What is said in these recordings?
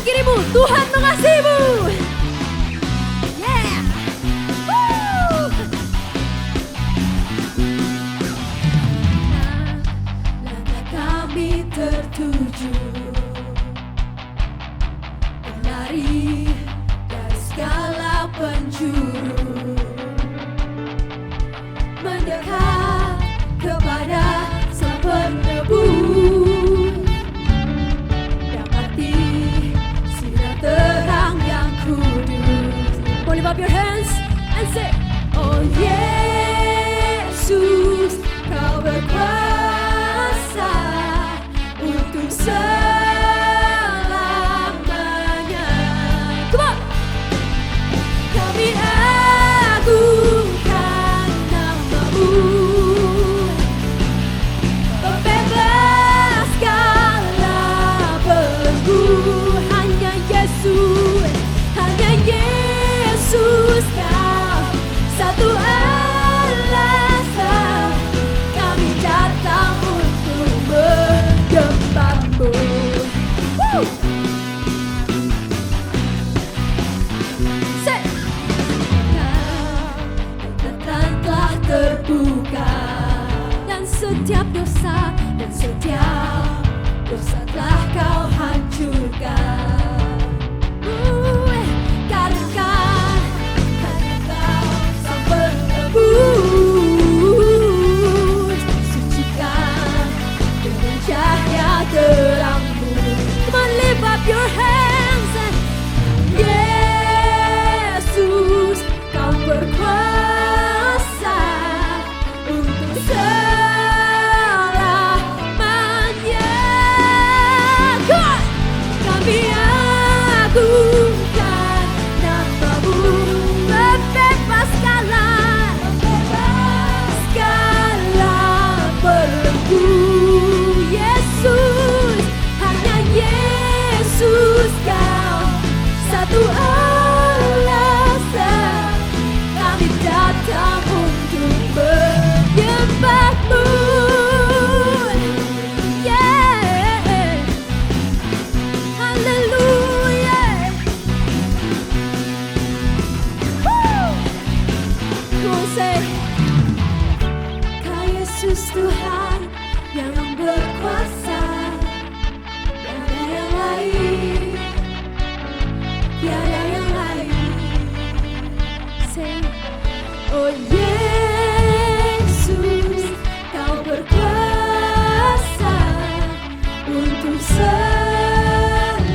kirimu, Tuhan mengasihimu. Yeah. Woo. Langkah kami tertuju berlari dari segala penjuru, mendekat kepada Sang Penebus, dapati sinar terang yang kudus. Lift up your hands and say, oh Yesus, Kau berkuasa untuk selamanya. Come on. Kami agungkan nama-Mu, pembebas segala belenggu. Hanya Yesus, hanya Yesus, Kau satu alasan kami datang untuk menyembah-Mu. Woo! Say. Ingatan telah terbuka, dan setiap dosa telah Kau hancurkan. Karena Kau Sang Penebus, sucikan dengan cahaya terang-Mu. Come on, lift up your hands and Yesus, Kau berkuasa untuk selamanya. God, kami agungkan nama-Mu, pembebas segala belenggu. Yesus, hanya Yesus, Kau satu alasan kami datang untuk menyembah-Mu. Yeah, haleluya. Woo! Come on, say, Kau Yesus Tuhan yang berkuasa, tiada yang lain, tiada yang lain. Say, oh Yesus, Kau berkuasa untuk selamanya.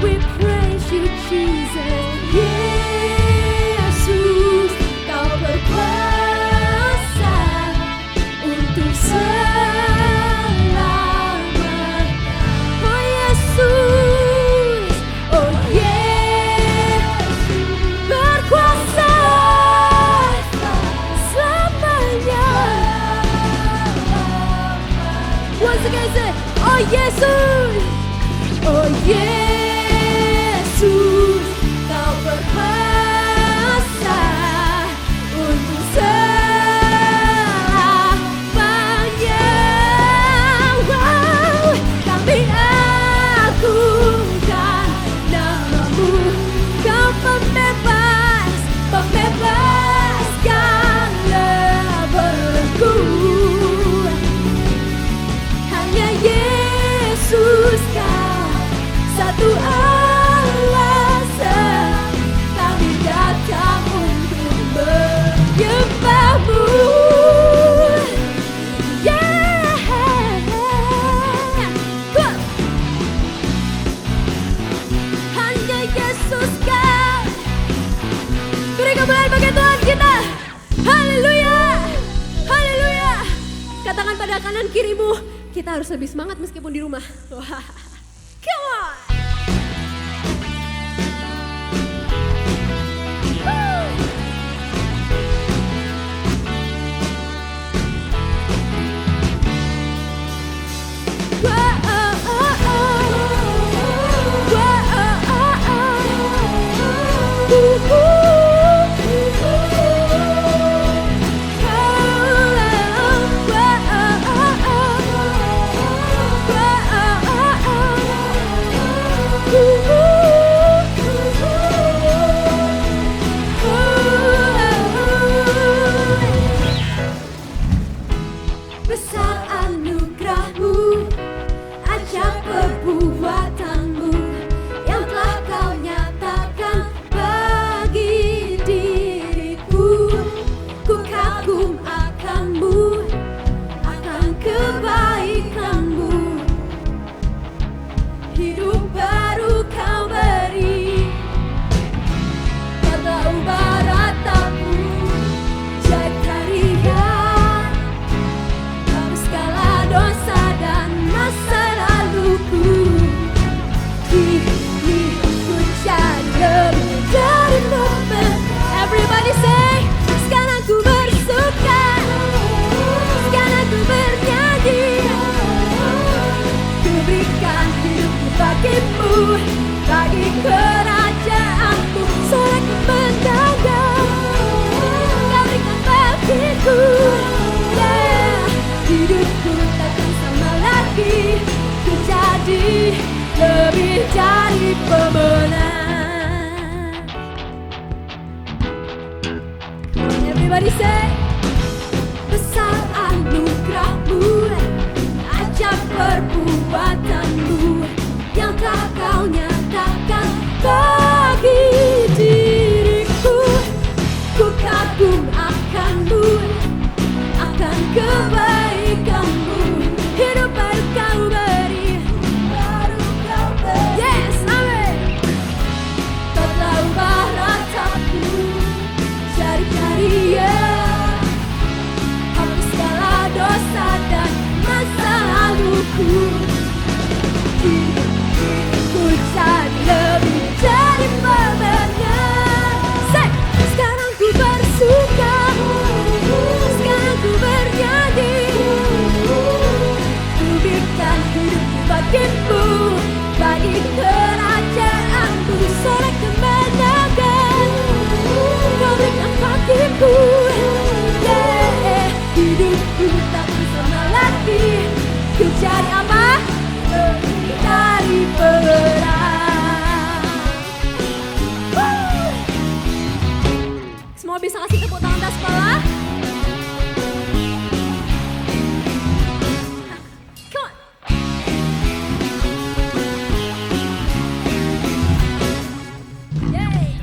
We praise You, Jesus. Yesus, Kau berkuasa untuk selamanya. Oh Yesus, oh Yesus, berkuasa selamanya. Once again say, oh Yesus, oh Yesus, Kau berkuasa untuk selamanya. Wow, kami agungkan nama-Mu, Kau pembebas segala belenggu. Hanya Yesus, Kau satu alasan kami datang untuk menyembah-Mu. Yeah. Good. Hanya Yesus, Kau. Beri kemuliaan bagi Tuhan kita. Haleluya, haleluya. Katakan pada kanan kirimu, kita harus lebih semangat meskipun di rumah. Wah. Come on. berikan hidupku bagimu, bagi kerajaanmu. Sorak kemenangan Kau berikan bagiku, yeah. Hidupku takkan sama lagi, ku jadi lebih dari pemenang. Everybody say, besar anugerahmu, ajaib perbuatanmu yang tak kau nyatakan bagi diriku. Ku kagum akanmu, akan kebaikanmu. Hidup baru kau beri, yes, amin. Kau telah ubah rataku jadi karya, hapus segala dosa dan masa laluku. Ku jadi lebih dari pemenang. Say, sekarang ku bersuka, sekarang ku bernyanyi. Ku berikan hidupku bagimu, bagi kerajaanmu. Sorak kemenangan Kau berikan bagiku, yeah. Hidupku takkan sama lagi, ku jadi apa? Lebih dari pemenang. Woo! Semua bisa kasih tepuk tangan atas kepala. Come on. Yay.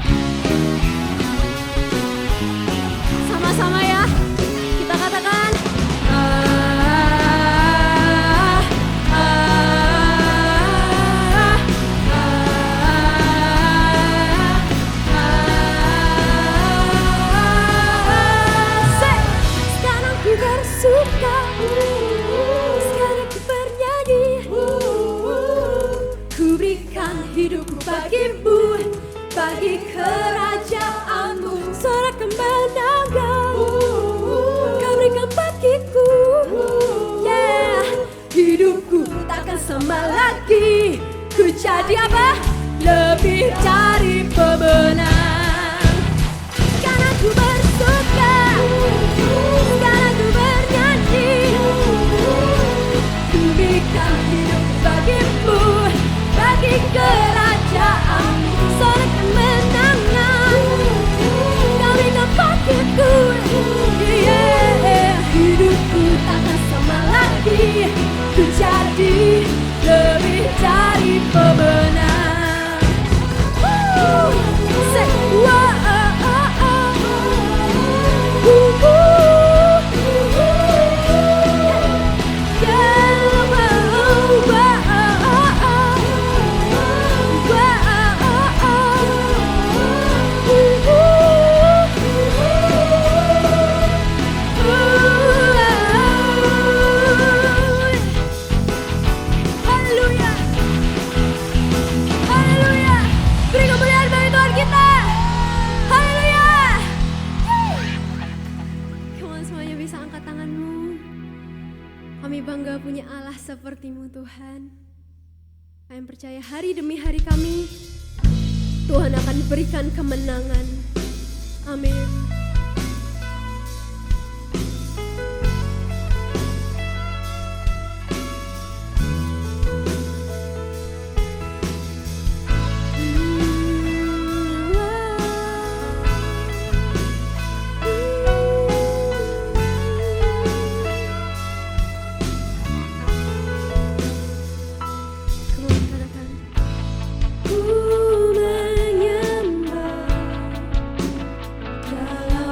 Sama-sama ya, kita katakan sekarang ku bersuka, sekarang ku bernyanyi. Ku berikan hidupku bagimu, bagi kerajaanmu. Sorak kemenangan Kau berikan bagiku, yeah. Hidupku takkan sama lagi, ku jadi apa? Lebih dari pemenang. Sekarang ku bersuka, sekarang ku bernyanyi. Ku berikan hidupku bagimu, bagi kerajaanmu. Sorak kemenangan Kau berikan bagiku, yeah. Hidupku takkan sama lagi, ku jadi lebih dari pemenang. Woo! Say, whoa, kami bangga punya Allah seperti-Mu Tuhan. Kami percaya hari demi hari kami, Tuhan akan berikan kemenangan. Amin. Ku menyembah dalam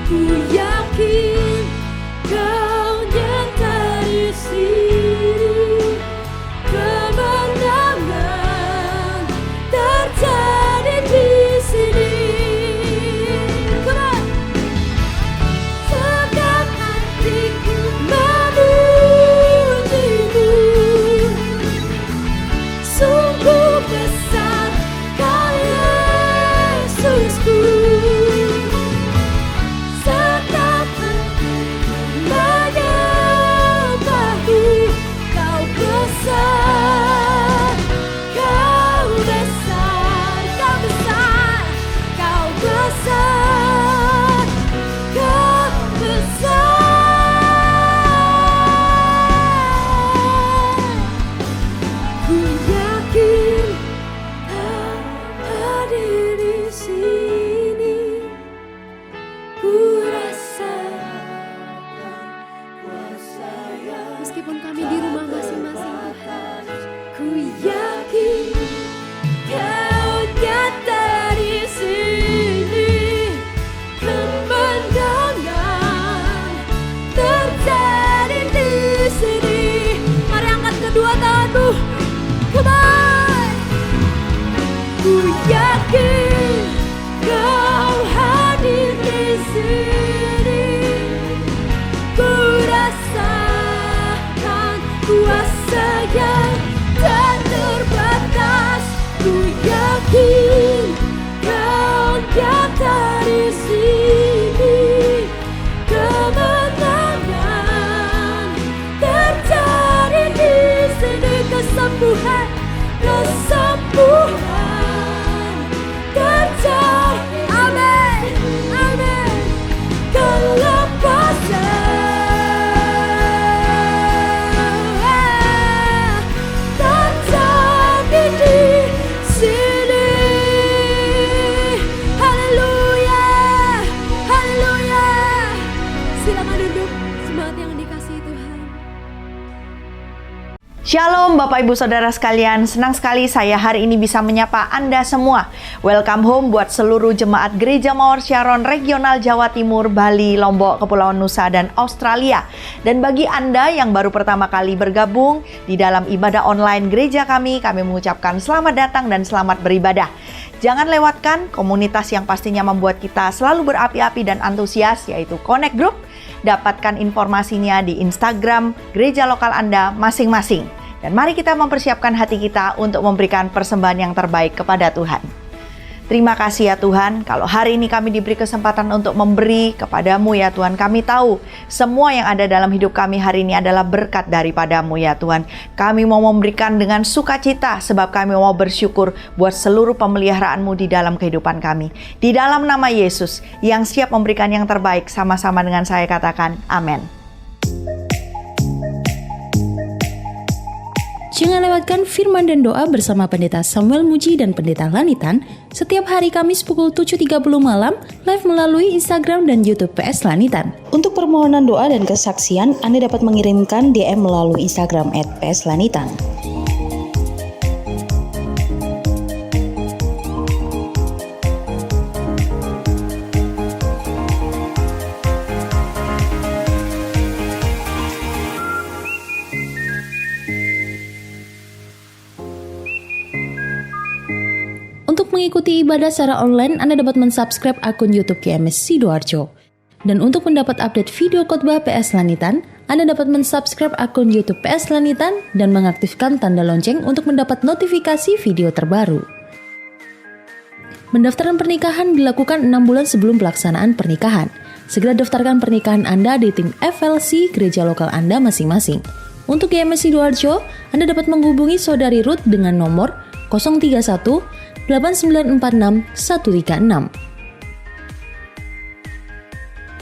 Ku yakin Kau nyata di sini, kemenangan terjadi di sini. Come on. Sedang hatiku memujimu, sungguh besar Kau Yesusku. Sedang hatiku menyembahmu, Kau besar, Kau besar, Kau besar, Kau besar, Kau besar. Ku yakin Kau hadir di sini, ku rasakan kuasa yang meskipun kami di rumah masing-masing, Tuhan, ku yakin Kau nyata di sini, kemenangan terjadi di sini. Mari angkat kedua tanganmu, come on. Ku yakin Kau hadir di sini, ku rasakan kuasa yang tak terbatas. Ku yakin Kau nyata di sini, kemenangan terjadi di sini. Kesembuhan, kesembuhan terjadi. Amin, amin. Kelepasan terjadi di sini. Haleluya, haleluya. Silakan duduk, semangat yang dikasihi Tuhan. Shalom Bapak Ibu Saudara sekalian, senang sekali saya hari ini bisa menyapa Anda semua. Welcome home buat seluruh jemaat Gereja Mawar Syaron Regional Jawa Timur, Bali, Lombok, Kepulauan Nusa, dan Australia. Dan bagi Anda yang baru pertama kali bergabung di dalam ibadah online gereja kami mengucapkan selamat datang dan selamat beribadah. Jangan lewatkan komunitas yang pastinya membuat kita selalu berapi-api dan antusias, yaitu Connect Group. Dapatkan informasinya di Instagram gereja lokal Anda masing-masing. Dan mari kita mempersiapkan hati kita untuk memberikan persembahan yang terbaik kepada Tuhan. Terima kasih ya Tuhan, kalau hari ini kami diberi kesempatan untuk memberi kepadamu ya Tuhan. Kami tahu semua yang ada dalam hidup kami hari ini adalah berkat daripadamu ya Tuhan. Kami mau memberikan dengan sukacita sebab kami mau bersyukur buat seluruh pemeliharaanmu di dalam kehidupan kami. Di dalam nama Yesus yang siap memberikan yang terbaik, sama-sama dengan saya katakan amin. Jangan lewatkan firman dan doa bersama Pendeta Samuel Muji dan Pendeta Lanitan setiap hari Kamis pukul 7.30 malam live melalui Instagram dan YouTube PS Lanitan. Untuk permohonan doa dan kesaksian, Anda dapat mengirimkan DM melalui Instagram @pslanitan. Untuk mengikuti ibadah secara online, Anda dapat mensubscribe akun YouTube GMS Sidoarjo. Dan untuk mendapat update video khotbah PS Lanitan, Anda dapat mensubscribe akun YouTube PS Lanitan dan mengaktifkan tanda lonceng untuk mendapat notifikasi video terbaru. Pendaftaran pernikahan dilakukan 6 bulan sebelum pelaksanaan pernikahan. Segera daftarkan pernikahan Anda di tim FLC gereja lokal Anda masing-masing. Untuk GMS Sidoarjo, Anda dapat menghubungi Saudari Ruth dengan nomor 031 8946 136.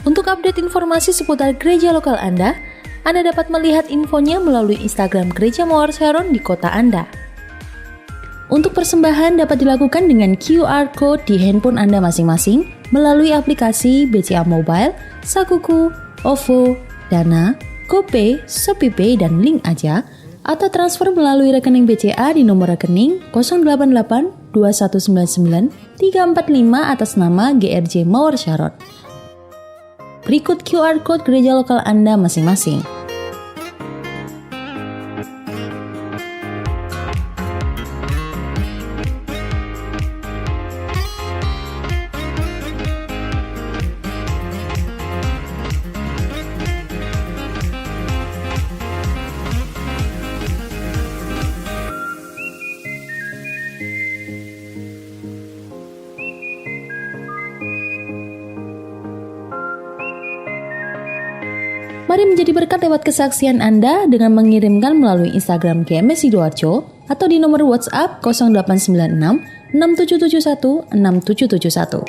Untuk update informasi seputar gereja lokal Anda dapat melihat infonya melalui Instagram Gereja Mawar Syaron di kota Anda. Untuk persembahan dapat dilakukan dengan QR Code di handphone Anda masing-masing melalui aplikasi BCA Mobile, Sakuku, OVO, Dana, GoPay, ShopeePay, dan Link Aja, atau transfer melalui rekening BCA di nomor rekening 088 2199 345 atas nama GRJ Mawar Syaron. berikut QR Code gereja lokal Anda masing-masing. Mari menjadi berkat lewat kesaksian Anda dengan mengirimkan melalui Instagram GMS Sidoarjo atau di nomor WhatsApp 0896 6771 6771.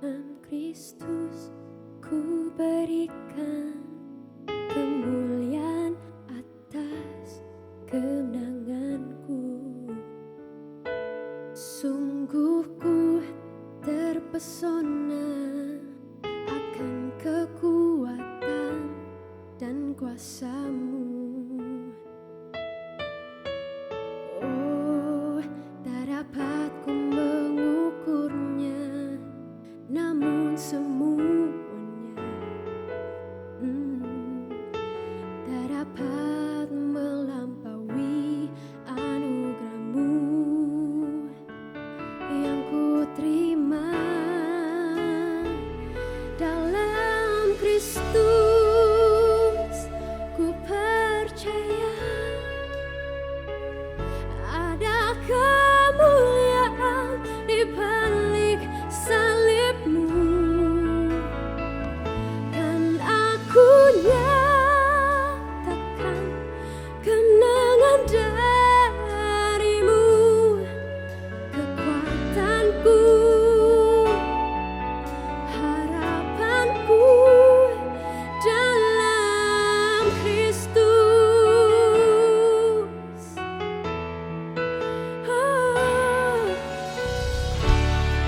Dalam Kristus ku berikan kemuliaan atas kemenanganku. Sungguh ku terpesona akan kekuatan dan kuasa-Mu. Oh, tak dapat ku mengukurnya, namun semuanya tak dapat melampaui anugerah-Mu yang ku terima dalam Kristus. Ku percaya ada kemuliaan di balik salib-Mu, kan aku nyatakan kemenangan dari-Mu, kekuatanku, harapanku dalam Kristus.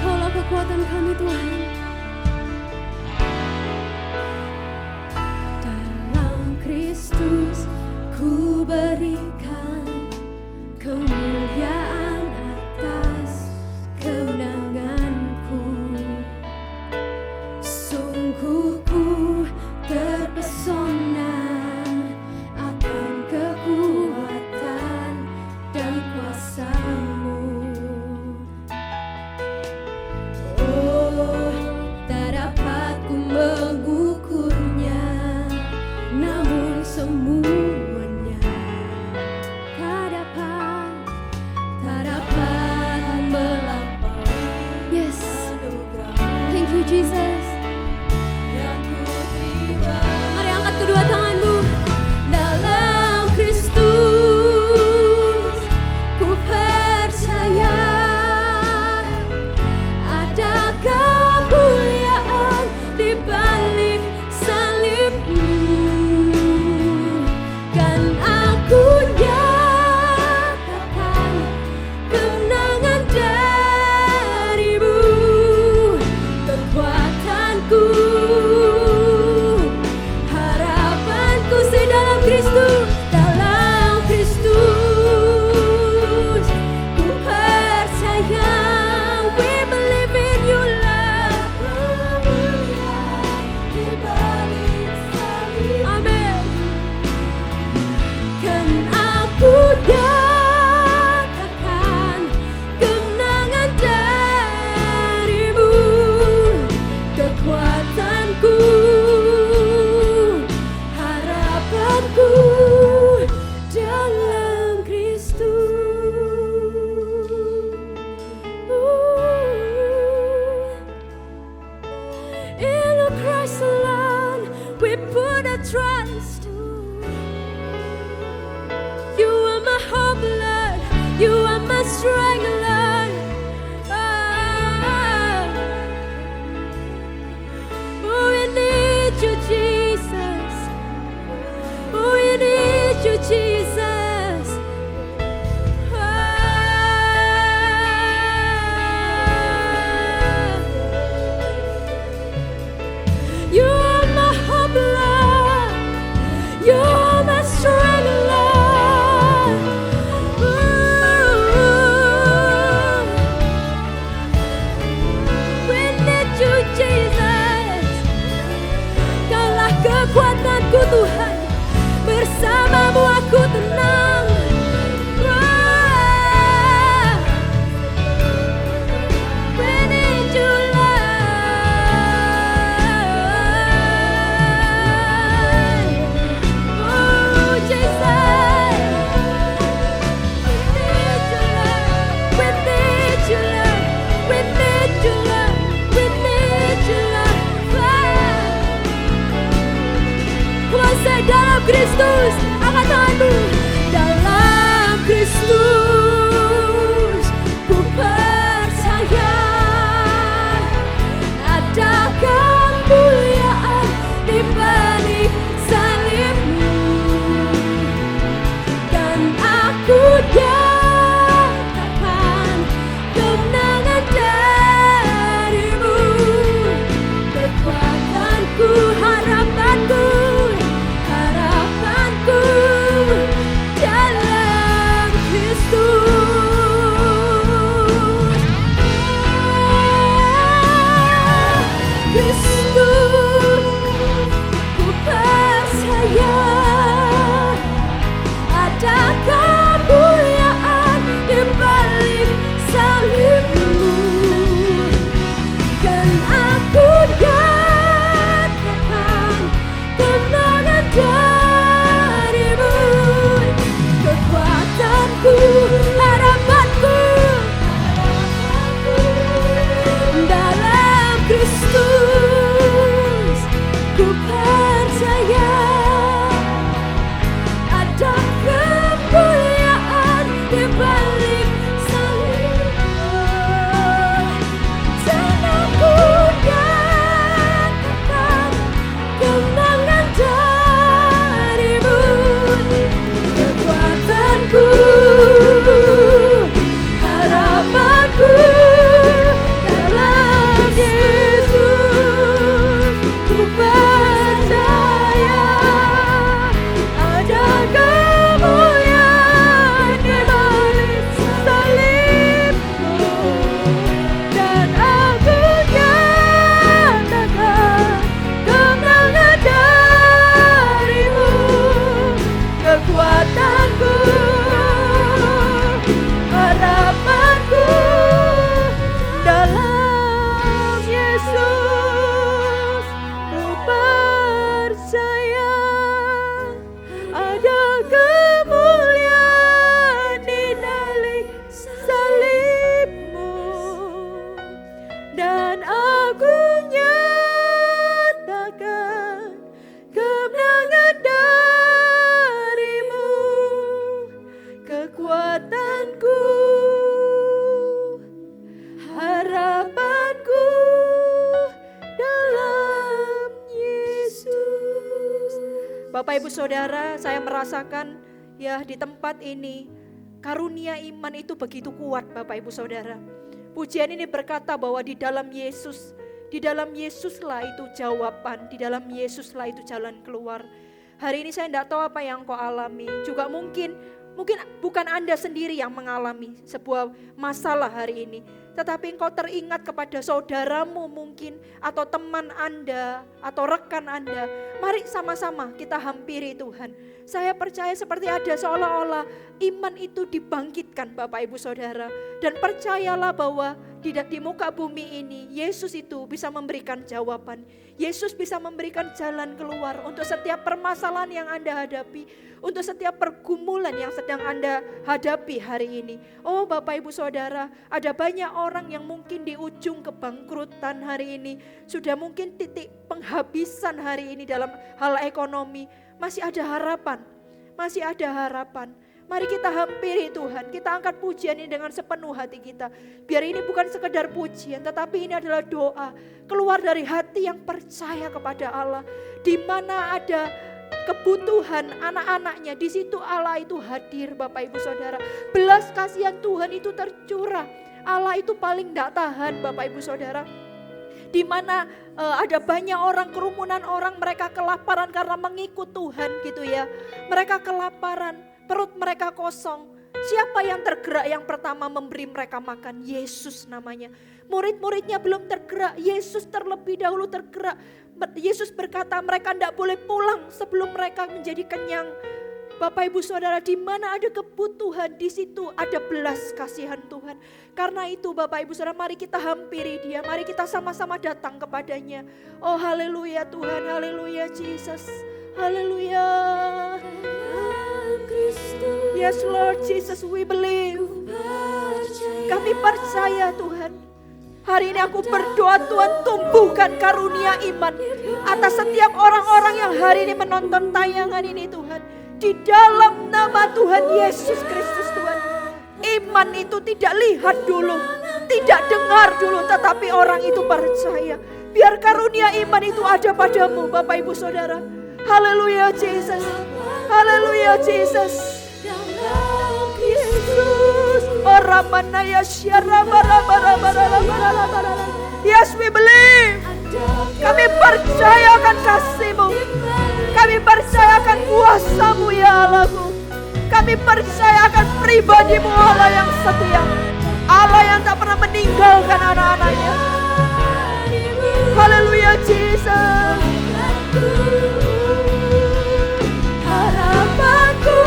Kaulah kekuatan kami, Tuhan. Dalam Kristus ku berikan kemuliaan atas kemenanganku. Sungguh ku terpesona akan kekuatan dan kuasa-Mu. Oh, tak dapat ku mengukurnya, namun semuanya tak dapat melampaui. Yes, thank you Jesus. Mari angkat kedua tanganmu. Dalam Kristus ku percaya ada kemuliaan di balik salib-Mu, kan aku nyatakan kemenangan dari-Mu, kekuatanku, harapanku dalam Kristus. Dalam Kristus ku percaya, we believe in you love. Amin. Kan aku nyatakan kemenangan dari-Mu, kekuatanku, harapanku dalam Kristus. In a Christ alone we put our trust. You are my hope, Lord. You are my strength, Lord. Oh, we need you, Jesus. Oh, we need you, Jesus. Kristus, angkat tanganmu. Dalam Kristus ku percaya ada kemuliaan di balik salibmu, dan aku dapatkan kemenangan darimu. Kekuatanku, harapanku, harapanku dalam Kristus. Kristus, ku percaya ada kemuliaan di balik salibmu, dan aku dapatkan kemenangan darimu. Kekuatanku, harapanku dalam Kristus. Ku percaya ada kemuliaan di balik salibmu, dan aku dapatkan kemenangan darimu. Kekuatanku, harapanku dalam Yesus. Ku percaya ada kemuliaan di balik salibmu, dan aku nyatakan kemenangan darimu. Kekuatanku, harapanku dalam Yesus. Ku percaya ada kemuliaan di balik salibmu, dan aku nyatakan kemenangan darimu. Kekuatanku, harapanku dalam Yesus. Bapak Ibu Saudara, saya merasakan ya di tempat ini karunia iman itu begitu kuat, Bapak Ibu Saudara. Pujian ini berkata bahwa di dalam Yesuslah itu jawaban, di dalam Yesuslah itu jalan keluar. Hari ini saya tidak tahu apa yang kau alami, juga mungkin bukan Anda sendiri yang mengalami sebuah masalah hari ini, tetapi engkau teringat kepada saudaramu mungkin, atau teman Anda, atau rekan Anda. Mari sama-sama kita hampiri Tuhan. Saya percaya seperti ada seolah-olah iman itu dibangkitkan Bapak Ibu Saudara. Dan percayalah bahwa di muka bumi ini Yesus itu bisa memberikan jawaban. Yesus bisa memberikan jalan keluar untuk setiap permasalahan yang Anda hadapi, untuk setiap pergumulan yang sedang Anda hadapi hari ini. Oh Bapak Ibu Saudara, ada banyak orang yang mungkin di ujung kebangkrutan hari ini, sudah mungkin titik penghabisan hari ini dalam hal ekonomi. Masih ada harapan, masih ada harapan. Mari kita hampiri Tuhan, kita angkat pujian ini dengan sepenuh hati kita. Biar ini bukan sekedar pujian, tetapi ini adalah doa keluar dari hati yang percaya kepada Allah. Di mana ada kebutuhan anak-anaknya, di situ Allah itu hadir Bapak Ibu Saudara. Belas kasihan Tuhan itu tercurah. Allah itu paling tidak tahan Bapak Ibu Saudara. Di mana ada banyak orang, kerumunan orang, mereka kelaparan karena mengikut Tuhan gitu ya. Mereka kelaparan, perut mereka kosong. Siapa yang tergerak yang pertama memberi mereka makan? Yesus namanya. Murid-muridnya belum tergerak, Yesus terlebih dahulu tergerak. Yesus berkata mereka tidak boleh pulang sebelum mereka menjadi kenyang. Bapak Ibu Saudara, di mana ada kebutuhan, di situ ada belas kasihan Tuhan. Karena itu Bapak Ibu Saudara, mari kita hampiri Dia, mari kita sama-sama datang kepadanya. Oh haleluya Tuhan, haleluya Jesus, haleluya. Yes Lord Jesus, we believe. Kami percaya Tuhan. Hari ini aku berdoa Tuhan, tumbuhkan karunia iman atas setiap orang-orang yang hari ini menonton tayangan ini Tuhan. Di dalam nama Tuhan Yesus Kristus Tuhan. Iman itu tidak lihat dulu, tidak dengar dulu, tetapi orang itu percaya. Biar karunia iman itu ada padamu Bapak Ibu Saudara. Haleluya Yesus. Haleluya Yesus. Yesus. Oramanaya syara bara. Yes, we believe. Kami percaya akan kasih-Mu. Kami percaya akan kuasa-Mu ya Allahku. Kami percaya akan pribadi-Mu Allah yang setia. Allah yang tak pernah meninggalkan anak-anaknya. Haleluya Jesus. Harapanku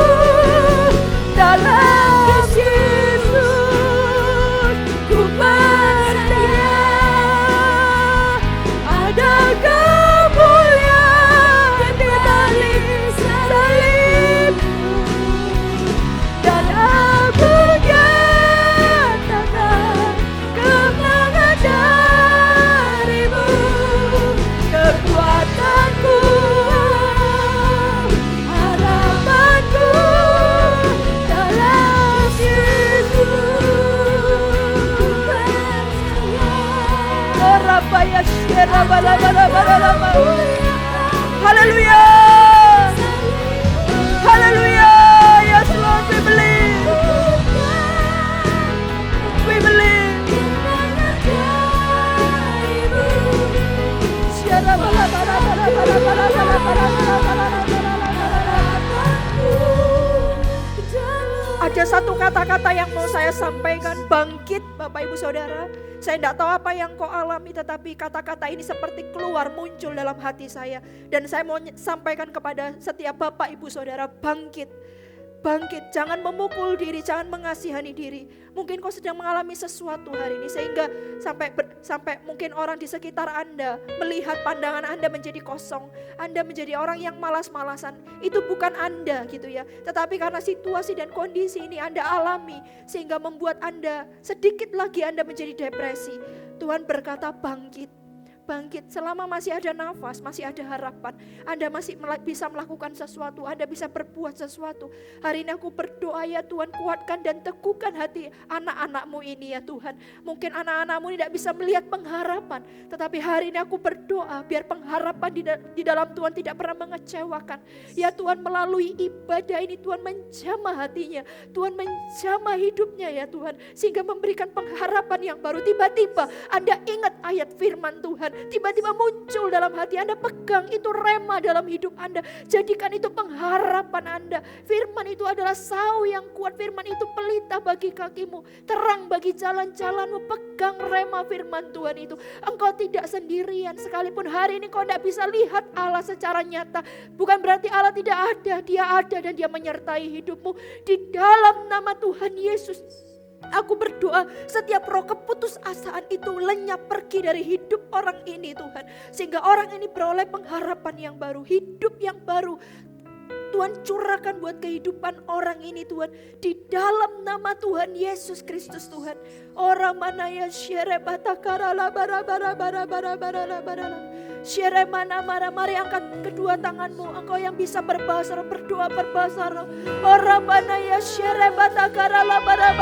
dalam Yesus, ku percaya ada kemuliaan di balik salib, dan aku nyatakan kemenangan dari-Mu, kekuatanku, harapanku dalam Yesus. Orabaya syera bala. Haleluya. Haleluya. Yes Lord, we believe. We believe. Syera bala. Ada satu kata-kata yang mau saya sampaikan, bangkit Bapak Ibu Saudara. Saya tidak tahu apa yang kau alami, tetapi kata-kata ini seperti keluar muncul dalam hati saya. Dan saya mau sampaikan kepada setiap Bapak Ibu Saudara, bangkit. Bangkit, jangan memukul diri, jangan mengasihani diri. Mungkin kau sedang mengalami sesuatu hari ini sehingga sampai mungkin orang di sekitar Anda melihat pandangan Anda menjadi kosong. Anda menjadi orang yang malas-malasan. Itu bukan Anda gitu ya. Tetapi karena situasi dan kondisi ini Anda alami sehingga membuat Anda sedikit lagi Anda menjadi depresi. Tuhan berkata bangkit. Bangkit, selama masih ada nafas, masih ada harapan. Anda masih bisa melakukan sesuatu, Anda bisa berbuat sesuatu. Hari ini aku berdoa ya Tuhan, kuatkan dan teguhkan hati anak-anak-Mu ini ya Tuhan. Mungkin anak-anak-Mu tidak bisa melihat pengharapan, tetapi hari ini aku berdoa biar pengharapan di dalam Tuhan tidak pernah mengecewakan. Ya Tuhan, melalui ibadah ini Tuhan menjamah hatinya, Tuhan menjamah hidupnya ya Tuhan, sehingga memberikan pengharapan yang baru. Tiba-tiba Anda ingat ayat firman Tuhan, tiba-tiba muncul dalam hati Anda, pegang itu rema dalam hidup Anda, jadikan itu pengharapan Anda. Firman itu adalah sau yang kuat, firman itu pelita bagi kakimu, terang bagi jalan-jalanmu. Pegang rema firman Tuhan itu. Engkau tidak sendirian, sekalipun hari ini kau tidak bisa lihat Allah secara nyata, bukan berarti Allah tidak ada. Dia ada dan Dia menyertai hidupmu. Di dalam nama Tuhan Yesus, aku berdoa setiap roh keputusasaan itu lenyap pergi dari hidup orang ini Tuhan. Sehingga orang ini beroleh pengharapan yang baru, hidup yang baru. Tuhan curahkan buat kehidupan orang ini Tuhan. Di dalam nama Tuhan Yesus Kristus Tuhan. Orang mana ya syere batakarala bara. Syere mana mara, mari angkat kedua tanganmu. Engkau yang bisa berbahasa roh, berdoa berbahasa roh. Orang mana ya syere batakarala bara.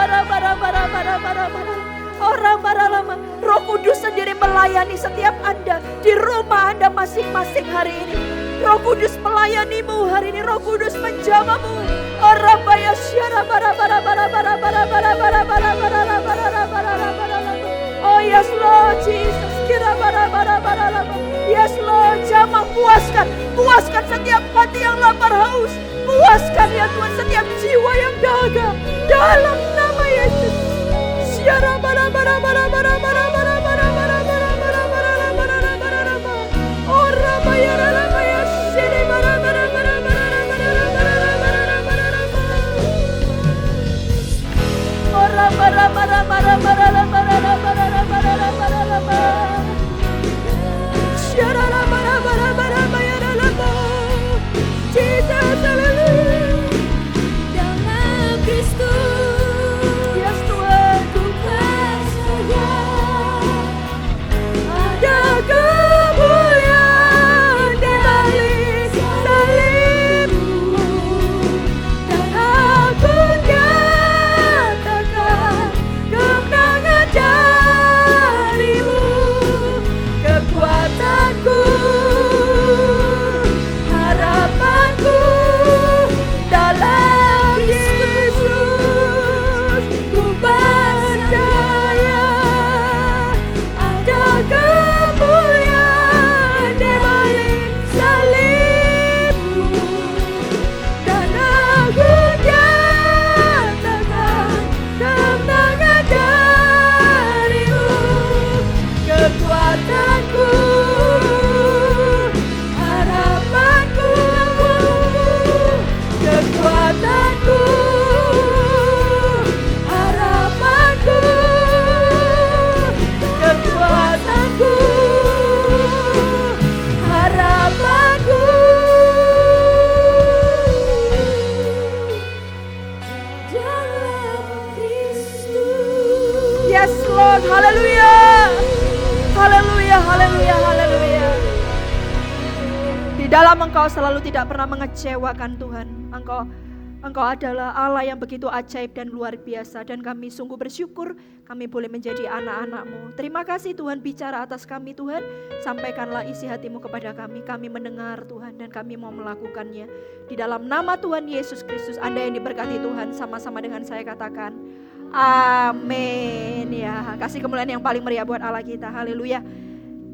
Orang maralama, Roh Kudus sendiri melayani setiap Anda di rumah Anda masing-masing hari ini. Roh Kudus melayanimu hari ini, Roh Kudus menjamamu. Orang baya syara bara. Oh yes Lord Jesus, kira bara. Yes Lord, jamah, puaskan setiap hati yang lapar haus. Puaskan ya Tuhan setiap jiwa yang dahaga dalam nama Yesus. Syara bara. Ora bayara baya syere bara. Ora bara. Syara bara bayara lama. Jesus haleluya. Dalam Kristus. Yes Tuhan. Ku percaya dalam Engkau selalu tidak pernah mengecewakan Tuhan. Engkau adalah Allah yang begitu ajaib dan luar biasa. Dan kami sungguh bersyukur kami boleh menjadi anak-anak-Mu. Terima kasih Tuhan, bicara atas kami Tuhan. Sampaikanlah isi hati-Mu kepada kami. Kami mendengar Tuhan dan kami mau melakukannya. Di dalam nama Tuhan Yesus Kristus, Anda yang diberkati Tuhan, sama-sama dengan saya katakan amin. Ya, kasih kemuliaan yang paling meriah buat Allah kita. Haleluya.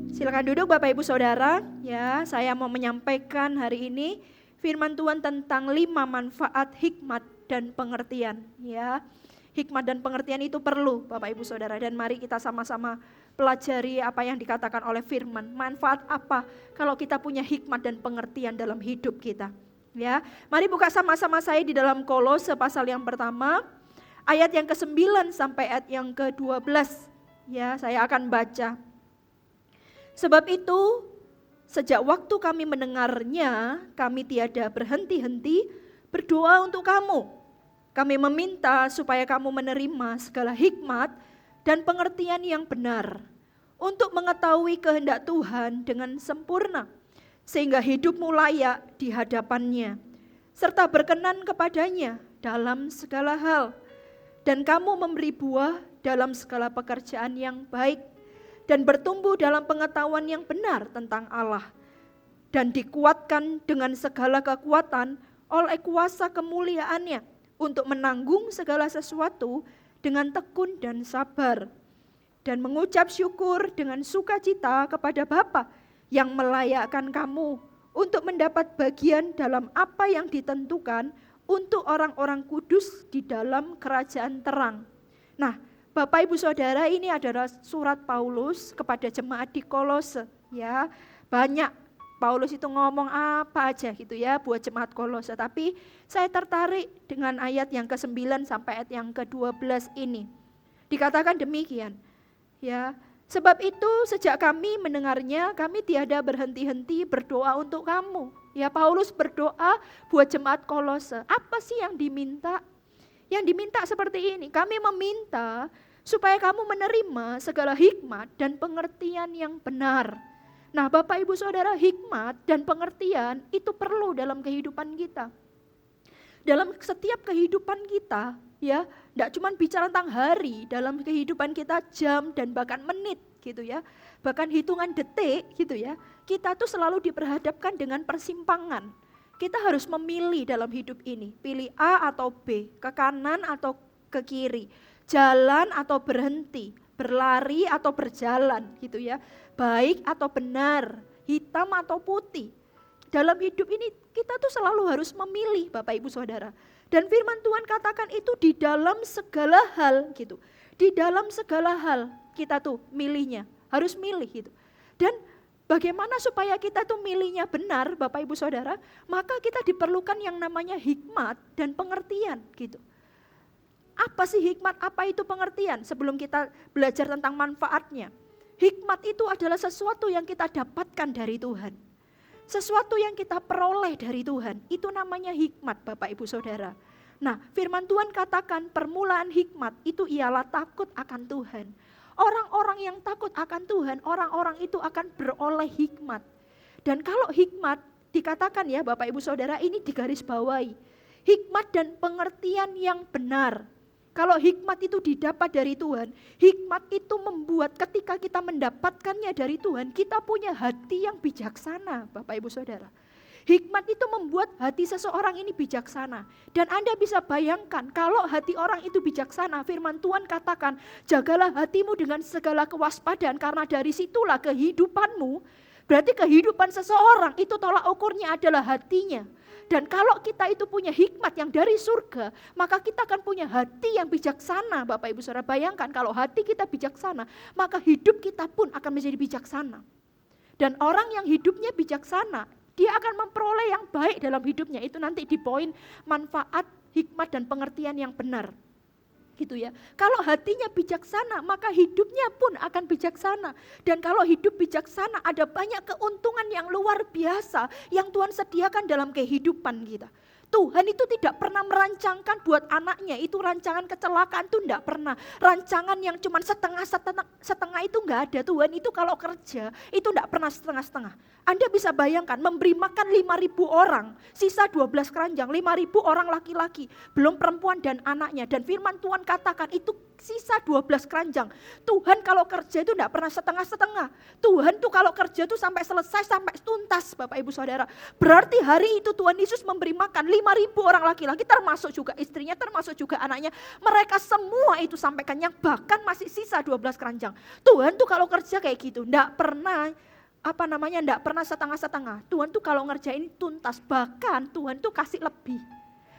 Silakan duduk Bapak Ibu Saudara. Ya, saya mau menyampaikan hari ini firman Tuhan tentang 5 manfaat hikmat dan pengertian. Ya, hikmat dan pengertian itu perlu Bapak Ibu Saudara. Dan mari kita sama-sama pelajari apa yang dikatakan oleh firman. Manfaat apa kalau kita punya hikmat dan pengertian dalam hidup kita. Ya, mari buka sama-sama saya di dalam Kolose pasal yang pertama, ayat yang ke-9 sampai ayat yang ke-12. Ya, saya akan baca. Sebab itu, sejak waktu kami mendengarnya, kami tiada berhenti-henti berdoa untuk kamu. Kami meminta supaya kamu menerima segala hikmat dan pengertian yang benar, untuk mengetahui kehendak Tuhan dengan sempurna, sehingga hidupmu layak di hadapannya, serta berkenan kepadanya dalam segala hal. Dan kamu memberi buah dalam segala pekerjaan yang baik, dan bertumbuh dalam pengetahuan yang benar tentang Allah, dan dikuatkan dengan segala kekuatan oleh kuasa kemuliaannya, untuk menanggung segala sesuatu dengan tekun dan sabar, dan mengucap syukur dengan sukacita kepada Bapa yang melayakkan kamu untuk mendapat bagian dalam apa yang ditentukan untuk orang-orang kudus di dalam kerajaan terang. Nah, Bapak Ibu Saudara, ini adalah surat Paulus kepada jemaat di Kolose. Ya, banyak Paulus itu ngomong apa aja gitu ya buat jemaat Kolose. Tapi saya tertarik dengan ayat yang ke-9 sampai ayat yang ke-12 ini. Dikatakan demikian. Ya, sebab itu sejak kami mendengarnya, kami tiada berhenti-henti berdoa untuk kamu. Ya, Paulus berdoa buat jemaat Kolose. Apa sih yang diminta? Yang diminta seperti ini, kami meminta supaya kamu menerima segala hikmat dan pengertian yang benar. Nah, Bapak Ibu Saudara, hikmat dan pengertian itu perlu dalam kehidupan kita. Dalam setiap kehidupan kita, ya, tidak cuma bicara tentang hari, dalam kehidupan kita jam dan bahkan menit gitu ya. Bahkan hitungan detik gitu ya. Kita tuh selalu diperhadapkan dengan persimpangan. Kita harus memilih dalam hidup ini, pilih A atau B, ke kanan atau ke kiri. Jalan atau berhenti, berlari atau berjalan gitu ya. Baik atau benar, hitam atau putih. Dalam hidup ini kita tuh selalu harus memilih Bapak Ibu Saudara. Dan firman Tuhan katakan itu di dalam segala hal gitu. Di dalam segala hal kita tuh milihnya, harus milih gitu. Dan bagaimana supaya kita tuh milihnya benar Bapak Ibu Saudara? Maka kita diperlukan yang namanya hikmat dan pengertian gitu. Apa sih hikmat, apa itu pengertian? Sebelum kita belajar tentang manfaatnya. Hikmat itu adalah sesuatu yang kita dapatkan dari Tuhan. Sesuatu yang kita peroleh dari Tuhan. Itu namanya hikmat Bapak Ibu Saudara. Nah, firman Tuhan katakan permulaan hikmat itu ialah takut akan Tuhan. Orang-orang yang takut akan Tuhan, orang-orang itu akan beroleh hikmat. Dan kalau hikmat dikatakan ya Bapak Ibu Saudara, ini digarisbawahi. Hikmat dan pengertian yang benar. Kalau hikmat itu didapat dari Tuhan, hikmat itu membuat ketika kita mendapatkannya dari Tuhan, kita punya hati yang bijaksana Bapak Ibu Saudara. Hikmat itu membuat hati seseorang ini bijaksana. Dan Anda bisa bayangkan kalau hati orang itu bijaksana, firman Tuhan katakan, jagalah hatimu dengan segala kewaspadaan karena dari situlah kehidupanmu. Berarti kehidupan seseorang itu tolak ukurnya adalah hatinya. Dan kalau kita itu punya hikmat yang dari surga, maka kita akan punya hati yang bijaksana. Bapak Ibu Saudara, bayangkan kalau hati kita bijaksana, maka hidup kita pun akan menjadi bijaksana. Dan orang yang hidupnya bijaksana, dia akan memperoleh yang baik dalam hidupnya. Itu nanti di poin manfaat, hikmat dan pengertian yang benar. Gitu ya. Kalau hatinya bijaksana, maka hidupnya pun akan bijaksana. Dan kalau hidup bijaksana, ada banyak keuntungan yang luar biasa yang Tuhan sediakan dalam kehidupan kita. Tuhan itu tidak pernah merancangkan buat anaknya itu rancangan kecelakaan, itu tidak pernah. Rancangan yang cuma setengah itu enggak ada. Tuhan itu kalau kerja itu tidak pernah setengah-setengah. Anda bisa bayangkan memberi makan 5.000 orang, sisa 12 keranjang, 5.000 orang laki-laki, belum perempuan dan anaknya. Dan firman Tuhan katakan itu sisa 12 keranjang. Tuhan kalau kerja itu tidak pernah setengah-setengah. Tuhan tuh kalau kerja itu sampai selesai, sampai tuntas Bapak Ibu Saudara. Berarti hari itu Tuhan Yesus memberi makan 5.000 orang laki-laki, termasuk juga istrinya, termasuk juga anaknya. Mereka semua itu sampai kenyang, bahkan masih sisa 12 keranjang. Tuhan tuh kalau kerja kayak gitu, enggak pernah enggak pernah setengah-setengah. Tuhan tuh kalau ngerjain tuntas, bahkan Tuhan tuh kasih lebih.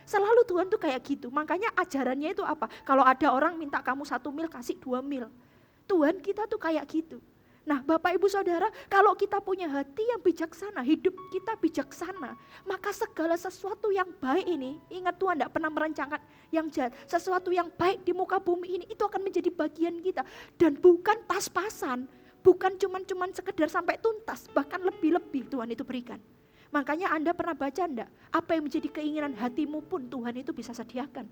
Selalu Tuhan tuh kayak gitu. Makanya ajarannya itu apa? Kalau ada orang minta kamu 1 mil, kasih 2 mil. Tuhan kita tuh kayak gitu. Nah Bapak Ibu Saudara, kalau kita punya hati yang bijaksana, hidup kita bijaksana, maka segala sesuatu yang baik ini, ingat Tuhan tidak pernah merancangkan yang jahat. Sesuatu yang baik di muka bumi ini, itu akan menjadi bagian kita. Dan bukan pas-pasan, bukan cuman sekedar sampai tuntas, bahkan lebih-lebih Tuhan itu berikan. Makanya Anda pernah baca enggak? Apa yang menjadi keinginan hatimu pun Tuhan itu bisa sediakan.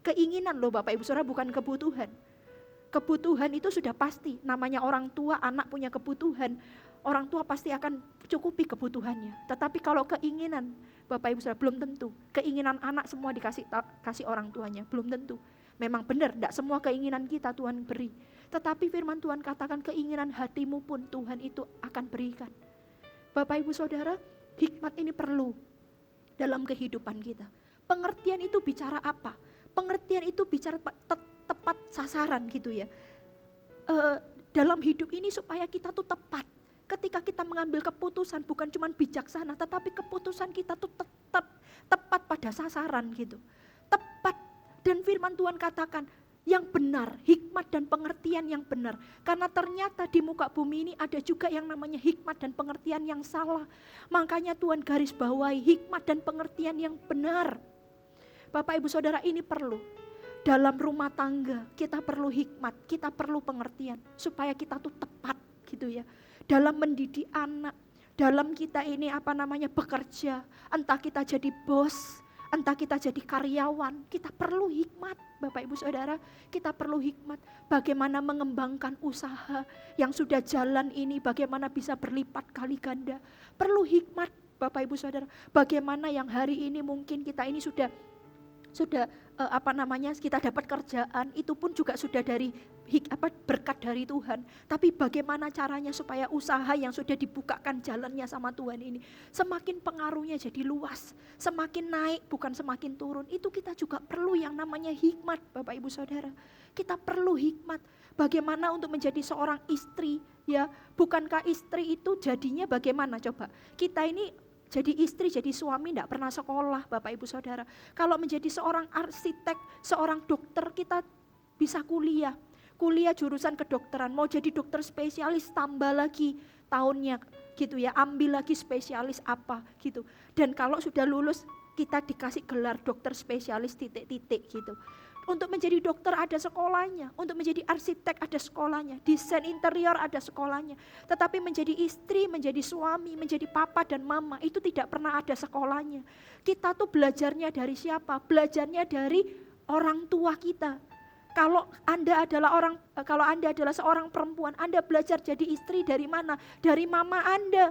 Keinginan loh Bapak Ibu Saudara, bukan kebutuhan. Kebutuhan itu sudah pasti, namanya orang tua, anak punya kebutuhan. Orang tua pasti akan cukupi kebutuhannya. Tetapi kalau keinginan, Bapak Ibu Saudara, belum tentu. Keinginan anak semua kasih orang tuanya, belum tentu. Memang benar, tidak semua keinginan kita Tuhan beri. Tetapi firman Tuhan katakan keinginan hatimu pun Tuhan itu akan berikan. Bapak Ibu Saudara, hikmat ini perlu dalam kehidupan kita. Pengertian itu bicara apa? Pengertian itu bicara tepat sasaran gitu ya. Dalam hidup ini supaya kita tuh tepat. Ketika kita mengambil keputusan bukan cuma bijaksana, tetapi keputusan kita tuh tepat pada sasaran gitu. Tepat, dan firman Tuhan katakan yang benar, hikmat dan pengertian yang benar. Karena ternyata di muka bumi ini ada juga yang namanya hikmat dan pengertian yang salah. Makanya Tuhan garis bawahi hikmat dan pengertian yang benar. Bapak Ibu Saudara, ini perlu. Dalam rumah tangga kita perlu hikmat, kita perlu pengertian supaya kita tuh tepat gitu ya. Dalam mendidik anak, dalam kita ini bekerja, entah kita jadi bos, entah kita jadi karyawan, kita perlu hikmat Bapak Ibu Saudara. Kita perlu hikmat bagaimana mengembangkan usaha yang sudah jalan ini, bagaimana bisa berlipat kali ganda. Perlu hikmat Bapak Ibu Saudara, bagaimana yang hari ini mungkin kita ini sudah kita dapat kerjaan, itu pun juga sudah dari berkat dari Tuhan. Tapi bagaimana caranya supaya usaha yang sudah dibukakan jalannya sama Tuhan ini semakin pengaruhnya jadi luas, semakin naik bukan semakin turun. Itu kita juga perlu yang namanya hikmat Bapak Ibu Saudara. Kita perlu hikmat bagaimana untuk menjadi seorang istri ya. Bukankah istri itu jadinya bagaimana coba? Kita ini jadi istri, jadi suami tidak pernah sekolah Bapak Ibu Saudara. Kalau menjadi seorang arsitek, seorang dokter, kita bisa kuliah. Kuliah jurusan kedokteran, mau jadi dokter spesialis tambah lagi tahunnya gitu ya. Ambil lagi spesialis apa gitu. Dan kalau sudah lulus kita dikasih gelar dokter spesialis titik-titik gitu. Untuk menjadi dokter ada sekolahnya, untuk menjadi arsitek ada sekolahnya, desain interior ada sekolahnya. Tetapi menjadi istri, menjadi suami, menjadi papa dan mama itu tidak pernah ada sekolahnya. Kita tuh belajarnya dari siapa? Belajarnya dari orang tua kita. Kalau Anda adalah seorang perempuan, Anda belajar jadi istri dari mana? Dari mama Anda.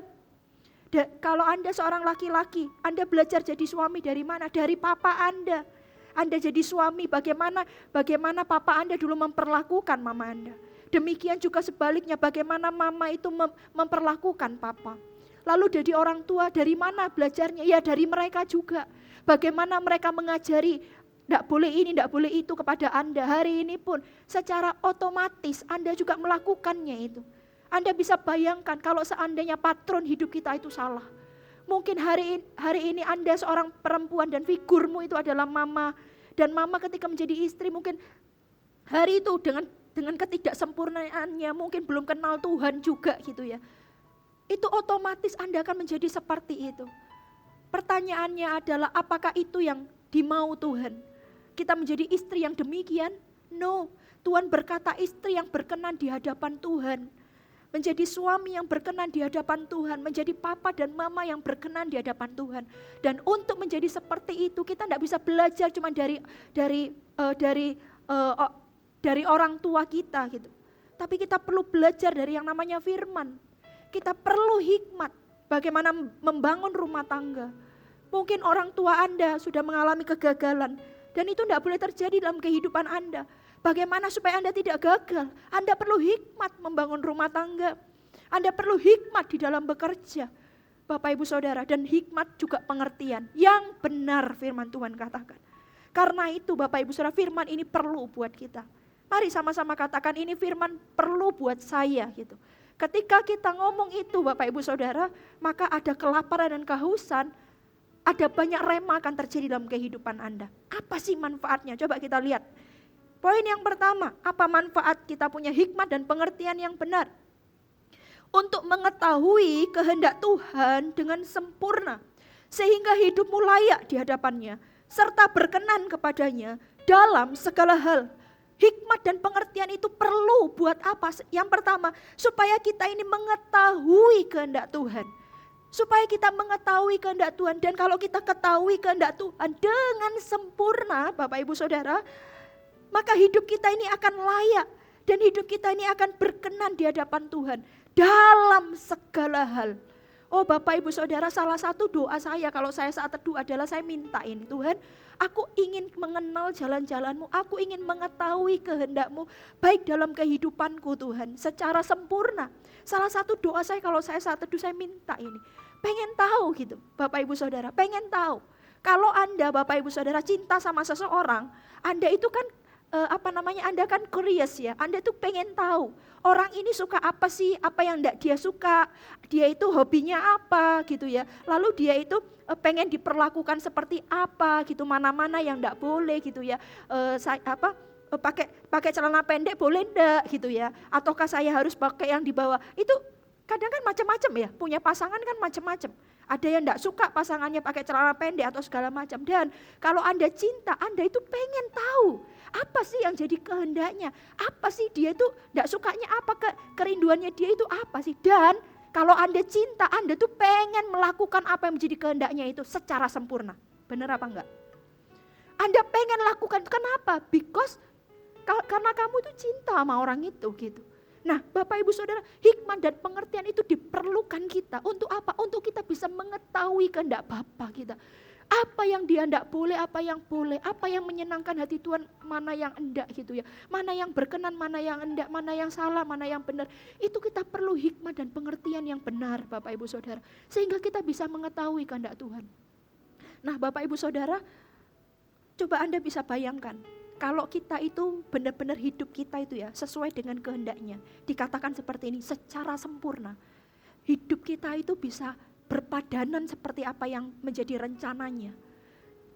Kalau Anda seorang laki-laki, Anda belajar jadi suami dari mana? Dari papa Anda. Anda jadi suami, bagaimana papa Anda dulu memperlakukan mama Anda. Demikian juga sebaliknya, bagaimana mama itu memperlakukan papa. Lalu dari orang tua, dari mana belajarnya? Ya dari mereka juga. Bagaimana mereka mengajari, tidak boleh ini, tidak boleh itu kepada Anda. Hari ini pun secara otomatis Anda juga melakukannya itu. Anda bisa bayangkan kalau seandainya patron hidup kita itu salah. Mungkin hari ini Anda seorang perempuan dan figurmu itu adalah mama. Dan mama ketika menjadi istri mungkin hari itu dengan ketidaksempurnaannya mungkin belum kenal Tuhan juga gitu ya. Itu otomatis Anda akan menjadi seperti itu. Pertanyaannya adalah apakah itu yang dimau Tuhan? Kita menjadi istri yang demikian? No, Tuhan berkata istri yang berkenan di hadapan Tuhan. menjadi suami yang berkenan di hadapan Tuhan, menjadi papa dan mama yang berkenan di hadapan Tuhan. Dan untuk menjadi seperti itu kita tidak bisa belajar cuma dari orang tua kita gitu. Tapi kita perlu belajar dari yang namanya firman. Kita perlu hikmat bagaimana membangun rumah tangga. Mungkin orang tua Anda sudah mengalami kegagalan dan itu tidak boleh terjadi dalam kehidupan Anda. Bagaimana supaya Anda tidak gagal? Anda perlu hikmat membangun rumah tangga. Anda perlu hikmat di dalam bekerja. Bapak Ibu Saudara, dan hikmat juga pengertian yang benar firman Tuhan katakan. Karena itu Bapak Ibu Saudara, firman ini perlu buat kita. Mari sama-sama katakan ini firman perlu buat saya gitu. Ketika kita ngomong itu Bapak Ibu Saudara, maka ada kelaparan dan kehausan, ada banyak rema akan terjadi dalam kehidupan Anda. Apa sih manfaatnya? Coba kita lihat. Poin yang pertama, apa manfaat kita punya hikmat dan pengertian yang benar? Untuk mengetahui kehendak Tuhan dengan sempurna, sehingga hidupmu layak di hadapannya, serta berkenan kepadanya dalam segala hal. Hikmat dan pengertian itu perlu buat apa? Yang pertama, supaya kita ini mengetahui kehendak Tuhan. Supaya kita mengetahui kehendak Tuhan, dan kalau kita ketahui kehendak Tuhan dengan sempurna, Bapak Ibu Saudara, maka hidup kita ini akan layak dan hidup kita ini akan berkenan di hadapan Tuhan dalam segala hal. Oh Bapak Ibu Saudara, salah satu doa saya kalau saya saat teduh adalah saya minta ini, Tuhan, aku ingin mengenal jalan-jalan-Mu, aku ingin mengetahui kehendak-Mu baik dalam kehidupanku Tuhan secara sempurna. Salah satu doa saya kalau saya saat teduh saya minta ini, pengen tahu gitu Bapak Ibu Saudara, pengen tahu. Kalau Anda Bapak Ibu Saudara cinta sama seseorang, Anda itu kan Anda kan curious ya, Anda tuh pengen tahu orang ini suka apa sih, apa yang enggak dia suka, dia itu hobinya apa gitu ya, lalu dia itu pengen diperlakukan seperti apa gitu, mana-mana yang enggak boleh gitu ya, pakai celana pendek boleh enggak gitu ya, ataukah saya harus pakai yang di bawah, itu kadang kan macam-macam ya, punya pasangan kan macam-macam. Ada yang enggak suka pasangannya pakai celana pendek atau segala macam. Dan kalau Anda cinta, Anda itu pengen tahu apa sih yang jadi kehendaknya. Apa sih dia itu enggak sukanya apa, kerinduannya dia itu apa sih. Dan kalau Anda cinta, Anda tuh pengen melakukan apa yang menjadi kehendaknya itu secara sempurna. Benar apa enggak? Anda pengen lakukan, kenapa? Because karena kamu tuh cinta sama orang itu gitu. Nah Bapak Ibu Saudara, hikmat dan pengertian itu diperlukan kita. Untuk apa? Untuk kita bisa mengetahui kehendak Bapa kita. Apa yang dia enggak boleh, apa yang boleh, apa yang menyenangkan hati Tuhan, mana yang enggak gitu ya. Mana yang berkenan, mana yang enggak, mana yang salah, mana yang benar. Itu kita perlu hikmat dan pengertian yang benar Bapak Ibu Saudara. Sehingga kita bisa mengetahui kehendak Tuhan. Nah Bapak Ibu Saudara, coba Anda bisa bayangkan. Kalau kita itu benar-benar hidup kita itu ya sesuai dengan kehendaknya. Dikatakan seperti ini, secara sempurna. Hidup kita itu bisa berpadanan seperti apa yang menjadi rencananya.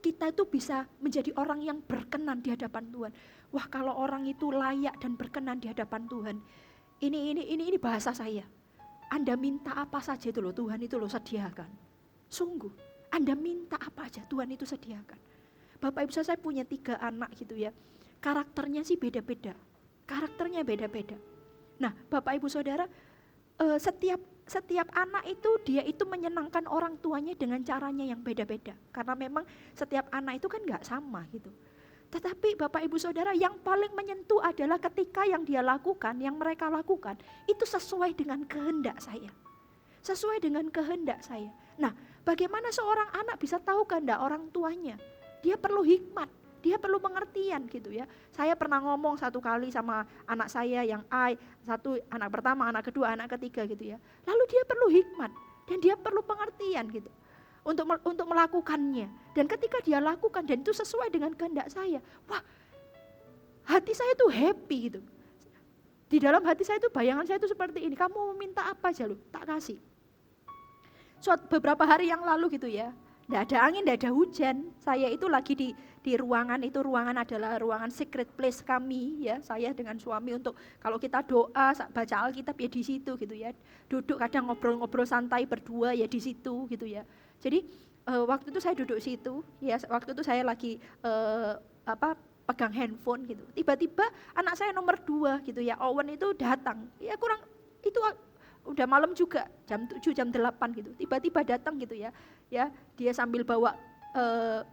Kita itu bisa menjadi orang yang berkenan di hadapan Tuhan. Wah kalau orang itu layak dan berkenan di hadapan Tuhan. Ini bahasa saya. Anda minta apa saja itu loh, Tuhan itu loh sediakan. Sungguh, Anda minta apa aja Tuhan itu sediakan. Bapak Ibu saya punya 3 anak gitu ya, karakternya sih beda-beda, karakternya beda-beda. Nah Bapak Ibu Saudara, setiap anak itu dia itu menyenangkan orang tuanya dengan caranya yang beda-beda. Karena memang setiap anak itu kan gak sama gitu. Tetapi Bapak Ibu Saudara, yang paling menyentuh adalah ketika yang dia lakukan, yang mereka lakukan, itu sesuai dengan kehendak saya. Sesuai dengan kehendak saya. Nah bagaimana seorang anak bisa tahu kehendak orang tuanya? Dia perlu hikmat, dia perlu pengertian gitu ya. Saya pernah ngomong satu kali sama anak saya yang satu anak pertama, anak kedua, anak ketiga gitu ya. Lalu dia perlu hikmat dan dia perlu pengertian gitu untuk melakukannya. Dan ketika dia lakukan dan itu sesuai dengan kehendak saya, wah hati saya tuh happy gitu. Di dalam hati saya tuh bayangan saya tuh seperti ini, kamu mau minta apa aja lu, tak kasih. Beberapa hari yang lalu gitu ya. Tidak ada angin, tidak ada hujan. Saya itu lagi di ruangan, itu ruangan adalah ruangan secret place kami ya. Saya dengan suami untuk kalau kita doa, baca Alkitab ya di situ gitu ya. Duduk kadang ngobrol-ngobrol santai berdua ya di situ gitu ya. Jadi waktu itu saya duduk situ ya, waktu itu saya lagi pegang handphone gitu. Tiba-tiba anak saya nomor 2 gitu ya, Owen itu datang. Ya kurang Itu udah malam juga, jam 7, jam 8 gitu. Tiba-tiba datang gitu ya. Ya, dia sambil bawa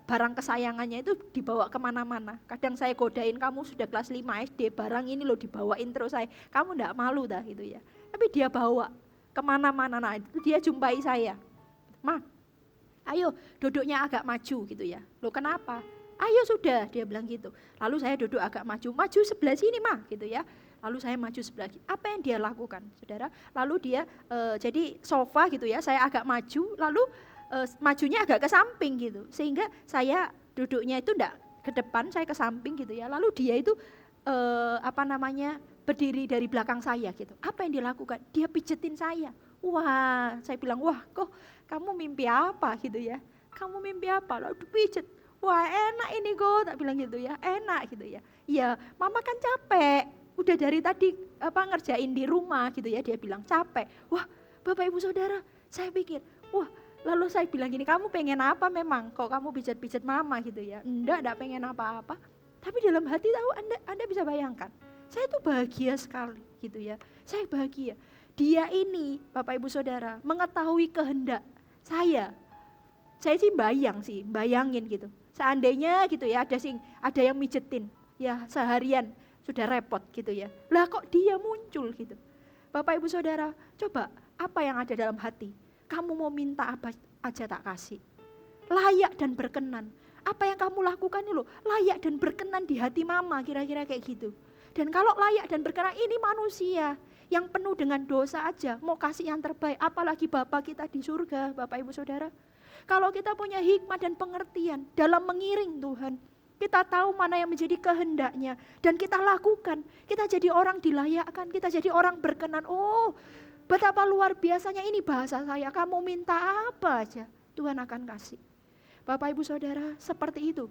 barang kesayangannya itu dibawa kemana-mana. Kadang saya godain, kamu sudah kelas 5 SD, barang ini loh dibawain terus saya. Kamu enggak malu dah gitu ya. Tapi dia bawa kemana-mana. Nah itu dia jumpai saya. Ma, ayo duduknya agak maju gitu ya. Loh kenapa? Ayo sudah, dia bilang gitu. Lalu saya duduk agak maju sebelah sini mah gitu ya. Lalu saya maju sebelah kiri. Apa yang dia lakukan, saudara? Lalu dia jadi sofa gitu ya, saya agak maju, lalu majunya agak ke samping gitu. Sehingga saya duduknya itu enggak ke depan, saya ke samping gitu ya. Lalu dia itu berdiri dari belakang saya gitu. Apa yang dia lakukan? Dia pijetin saya. Wah, saya bilang, wah kok kamu mimpi apa gitu ya? Kamu mimpi apa? Lalu dipijet. Wah enak ini kok, tak bilang gitu ya, enak gitu ya. Iya, mama kan capek, udah dari tadi ngerjain di rumah gitu ya, dia bilang capek. Wah Bapak Ibu Saudara, saya pikir, wah lalu saya bilang gini, kamu pengen apa memang? Kok kamu pijat-pijat mama gitu ya? Enggak pengen apa-apa. Tapi dalam hati tahu Anda bisa bayangkan, saya tuh bahagia sekali gitu ya. Saya bahagia. Dia ini Bapak Ibu Saudara mengetahui kehendak saya. Saya sih bayangin gitu. Seandainya gitu ya ada yang mijetin ya seharian sudah repot gitu ya. Lah kok dia muncul gitu. Bapak Ibu Saudara, coba apa yang ada dalam hati? Kamu mau minta apa aja tak kasih. Layak dan berkenan. Apa yang kamu lakukan ini loh, layak dan berkenan di hati mama, kira-kira kayak gitu. Dan kalau layak dan berkenan, ini manusia yang penuh dengan dosa aja, mau kasih yang terbaik, apalagi Bapa kita di surga, Bapak Ibu Saudara. Kalau kita punya hikmat dan pengertian dalam mengiring Tuhan, kita tahu mana yang menjadi kehendaknya, dan kita lakukan, kita jadi orang dilayakkan, kita jadi orang berkenan. Oh, betapa luar biasanya ini bahasa saya, kamu minta apa aja, Tuhan akan kasih. Bapak Ibu Saudara, seperti itu.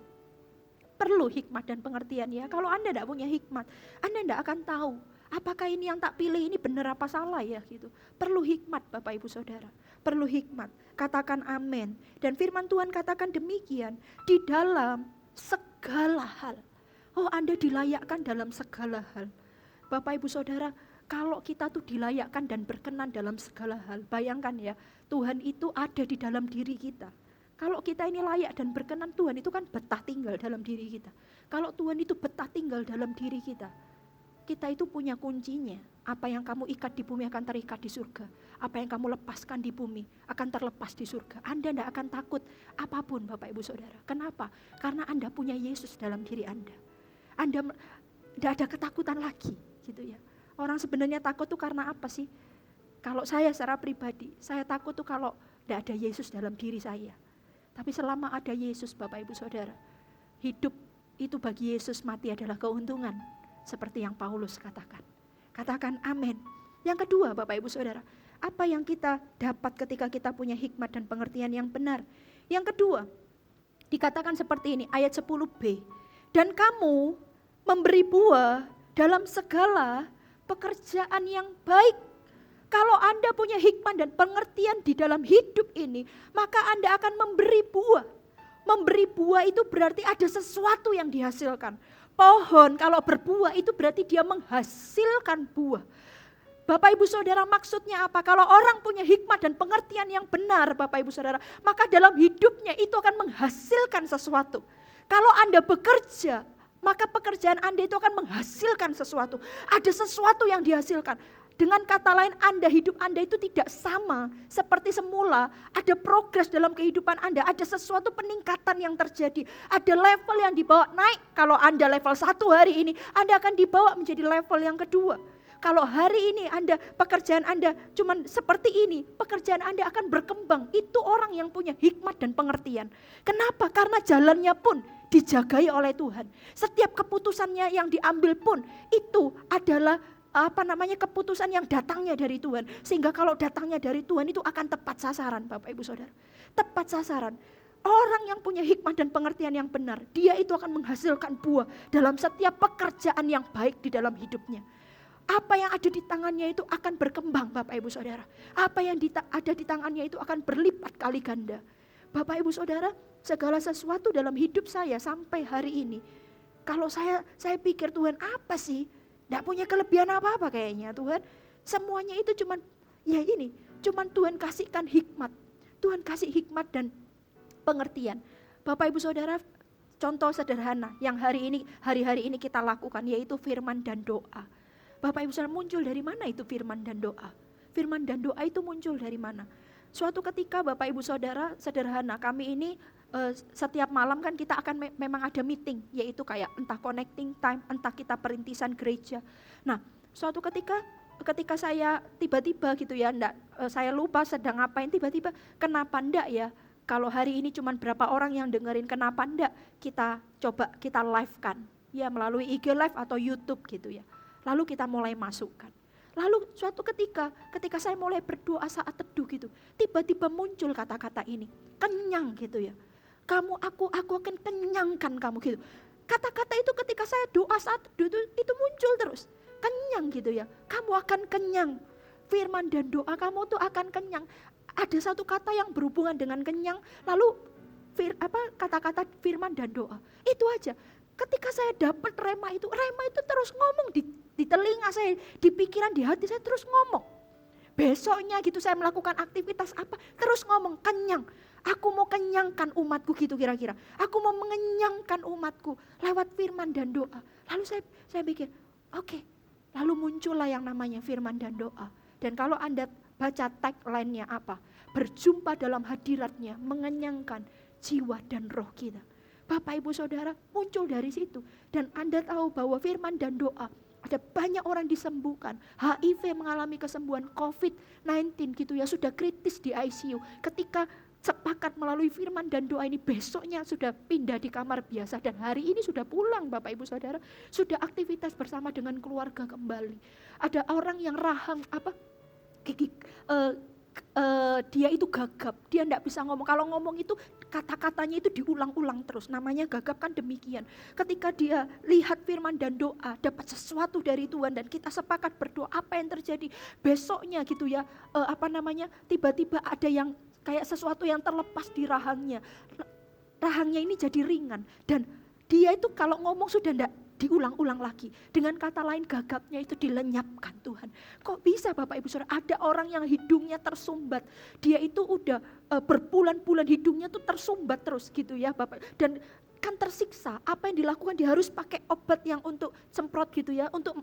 Perlu hikmat dan pengertian ya. Kalau Anda tidak punya hikmat, Anda tidak akan tahu apakah ini yang tak pilih ini benar apa salah ya gitu. Perlu hikmat Bapak Ibu Saudara. Perlu hikmat. Katakan amin. Dan firman Tuhan katakan demikian. Di dalam segala hal. Oh Anda dilayakkan dalam segala hal. Bapak Ibu Saudara, kalau kita tuh dilayakkan dan berkenan dalam segala hal. Bayangkan ya, Tuhan itu ada di dalam diri kita. Kalau kita ini layak dan berkenan, Tuhan itu kan betah tinggal dalam diri kita. Kalau Tuhan itu betah tinggal dalam diri kita, kita itu punya kuncinya. Apa yang kamu ikat di bumi akan terikat di surga. Apa yang kamu lepaskan di bumi akan terlepas di surga. Anda tidak akan takut apapun Bapak Ibu Saudara. Kenapa? Karena Anda punya Yesus dalam diri Anda. Anda tidak ada ketakutan lagi gitu ya. Orang sebenarnya takut tuh karena apa sih? Kalau saya secara pribadi, saya takut tuh kalau tidak ada Yesus dalam diri saya. Tapi selama ada Yesus Bapak Ibu Saudara, hidup itu bagi Yesus, mati adalah keuntungan. Seperti yang Paulus katakan. Katakan amin. Yang kedua Bapak Ibu Saudara, apa yang kita dapat ketika kita punya hikmat dan pengertian yang benar? Yang kedua, dikatakan seperti ini, ayat 10b. Dan kamu memberi buah dalam segala pekerjaan yang baik. Kalau Anda punya hikmat dan pengertian di dalam hidup ini, maka Anda akan memberi buah. Memberi buah itu berarti ada sesuatu yang dihasilkan. Pohon kalau berbuah itu berarti dia menghasilkan buah. Bapak Ibu Saudara, maksudnya apa? Kalau orang punya hikmat dan pengertian yang benar Bapak Ibu Saudara, maka dalam hidupnya itu akan menghasilkan sesuatu. Kalau Anda bekerja, maka pekerjaan Anda itu akan menghasilkan sesuatu. Ada sesuatu yang dihasilkan. Dengan kata lain, hidup Anda itu tidak sama seperti semula. Ada progres dalam kehidupan Anda, ada sesuatu peningkatan yang terjadi. Ada level yang dibawa naik. Kalau Anda level 1 hari ini, Anda akan dibawa menjadi level yang kedua. Kalau hari ini pekerjaan Anda cuma seperti ini, pekerjaan Anda akan berkembang. Itu orang yang punya hikmat dan pengertian. Kenapa? Karena jalannya pun dijagai oleh Tuhan. Setiap keputusannya yang diambil pun itu adalah keputusan yang datangnya dari Tuhan. Sehingga kalau datangnya dari Tuhan itu akan tepat sasaran Bapak Ibu Saudara. Tepat sasaran. Orang yang punya hikmat dan pengertian yang benar, dia itu akan menghasilkan buah dalam setiap pekerjaan yang baik di dalam hidupnya. Apa yang ada di tangannya itu akan berkembang Bapak Ibu Saudara. Apa yang ada di tangannya itu akan berlipat kali ganda. Bapak Ibu Saudara, segala sesuatu dalam hidup saya sampai hari ini, kalau saya pikir Tuhan apa sih? Tidak punya kelebihan apa-apa kayaknya Tuhan. Semuanya itu cuman Tuhan kasihkan hikmat. Tuhan kasih hikmat dan pengertian. Bapak Ibu Saudara, contoh sederhana yang hari-hari ini kita lakukan yaitu firman dan doa. Bapak Ibu Saudara, muncul dari mana itu firman dan doa? Firman dan doa itu muncul dari mana? Suatu ketika Bapak Ibu Saudara, sederhana, kami ini setiap malam kan kita akan memang ada meeting, yaitu kayak entah connecting time, entah kita perintisan gereja. Nah, suatu ketika saya tiba-tiba gitu ya, saya lupa sedang ngapain, tiba-tiba kenapa enggak ya, kalau hari ini cuma berapa orang yang dengerin, kenapa enggak kita coba kita live kan, ya melalui IG live atau YouTube gitu ya. Lalu kita mulai masukkan. Lalu suatu ketika saya mulai berdoa saat teduh gitu, tiba-tiba muncul kata-kata ini, kenyang gitu ya. Aku akan kenyangkan kamu gitu. Kata-kata itu ketika saya doa saat teduh itu muncul terus. Kenyang gitu ya. Kamu akan kenyang. Firman dan doa kamu tuh akan kenyang. Ada satu kata yang berhubungan dengan kenyang, lalu kata-kata firman dan doa. Itu aja. Ketika saya dapat rema itu terus ngomong di telinga saya, di pikiran, di hati saya terus ngomong. Besoknya gitu saya melakukan aktivitas apa, terus ngomong kenyang. Aku mau kenyangkan umatku gitu kira-kira. Aku mau mengenyangkan umatku lewat firman dan doa. Lalu saya pikir, oke. Lalu muncullah yang namanya firman dan doa. Dan kalau Anda baca tagline-nya apa? Berjumpa dalam hadiratnya, mengenyangkan jiwa dan roh kita. Bapak Ibu Saudara, muncul dari situ. Dan Anda tahu bahwa firman dan doa, ada banyak orang disembuhkan. HIV mengalami kesembuhan, COVID-19 gitu ya, sudah kritis di ICU. Ketika sepakat melalui firman dan doa ini, besoknya sudah pindah di kamar biasa. Dan hari ini sudah pulang Bapak Ibu Saudara. Sudah aktivitas bersama dengan keluarga kembali. Ada orang yang rahang, dia itu gagap, dia tidak bisa ngomong. Kalau ngomong itu kata-katanya itu diulang-ulang terus. Namanya gagap kan demikian. Ketika dia lihat firman dan doa, dapat sesuatu dari Tuhan dan kita sepakat berdoa, apa yang terjadi besoknya gitu ya? Tiba-tiba ada yang kayak sesuatu yang terlepas di rahangnya. Rahangnya ini jadi ringan dan dia itu kalau ngomong sudah tidak diulang-ulang lagi. Dengan kata lain gagapnya itu dilenyapkan Tuhan. Kok bisa Bapak Ibu Saudara, ada orang yang hidungnya tersumbat. Dia itu udah berbulan-bulan hidungnya tuh tersumbat terus gitu ya Bapak. Dan kan tersiksa, apa yang dilakukan dia harus pakai obat yang untuk semprot gitu ya. Untuk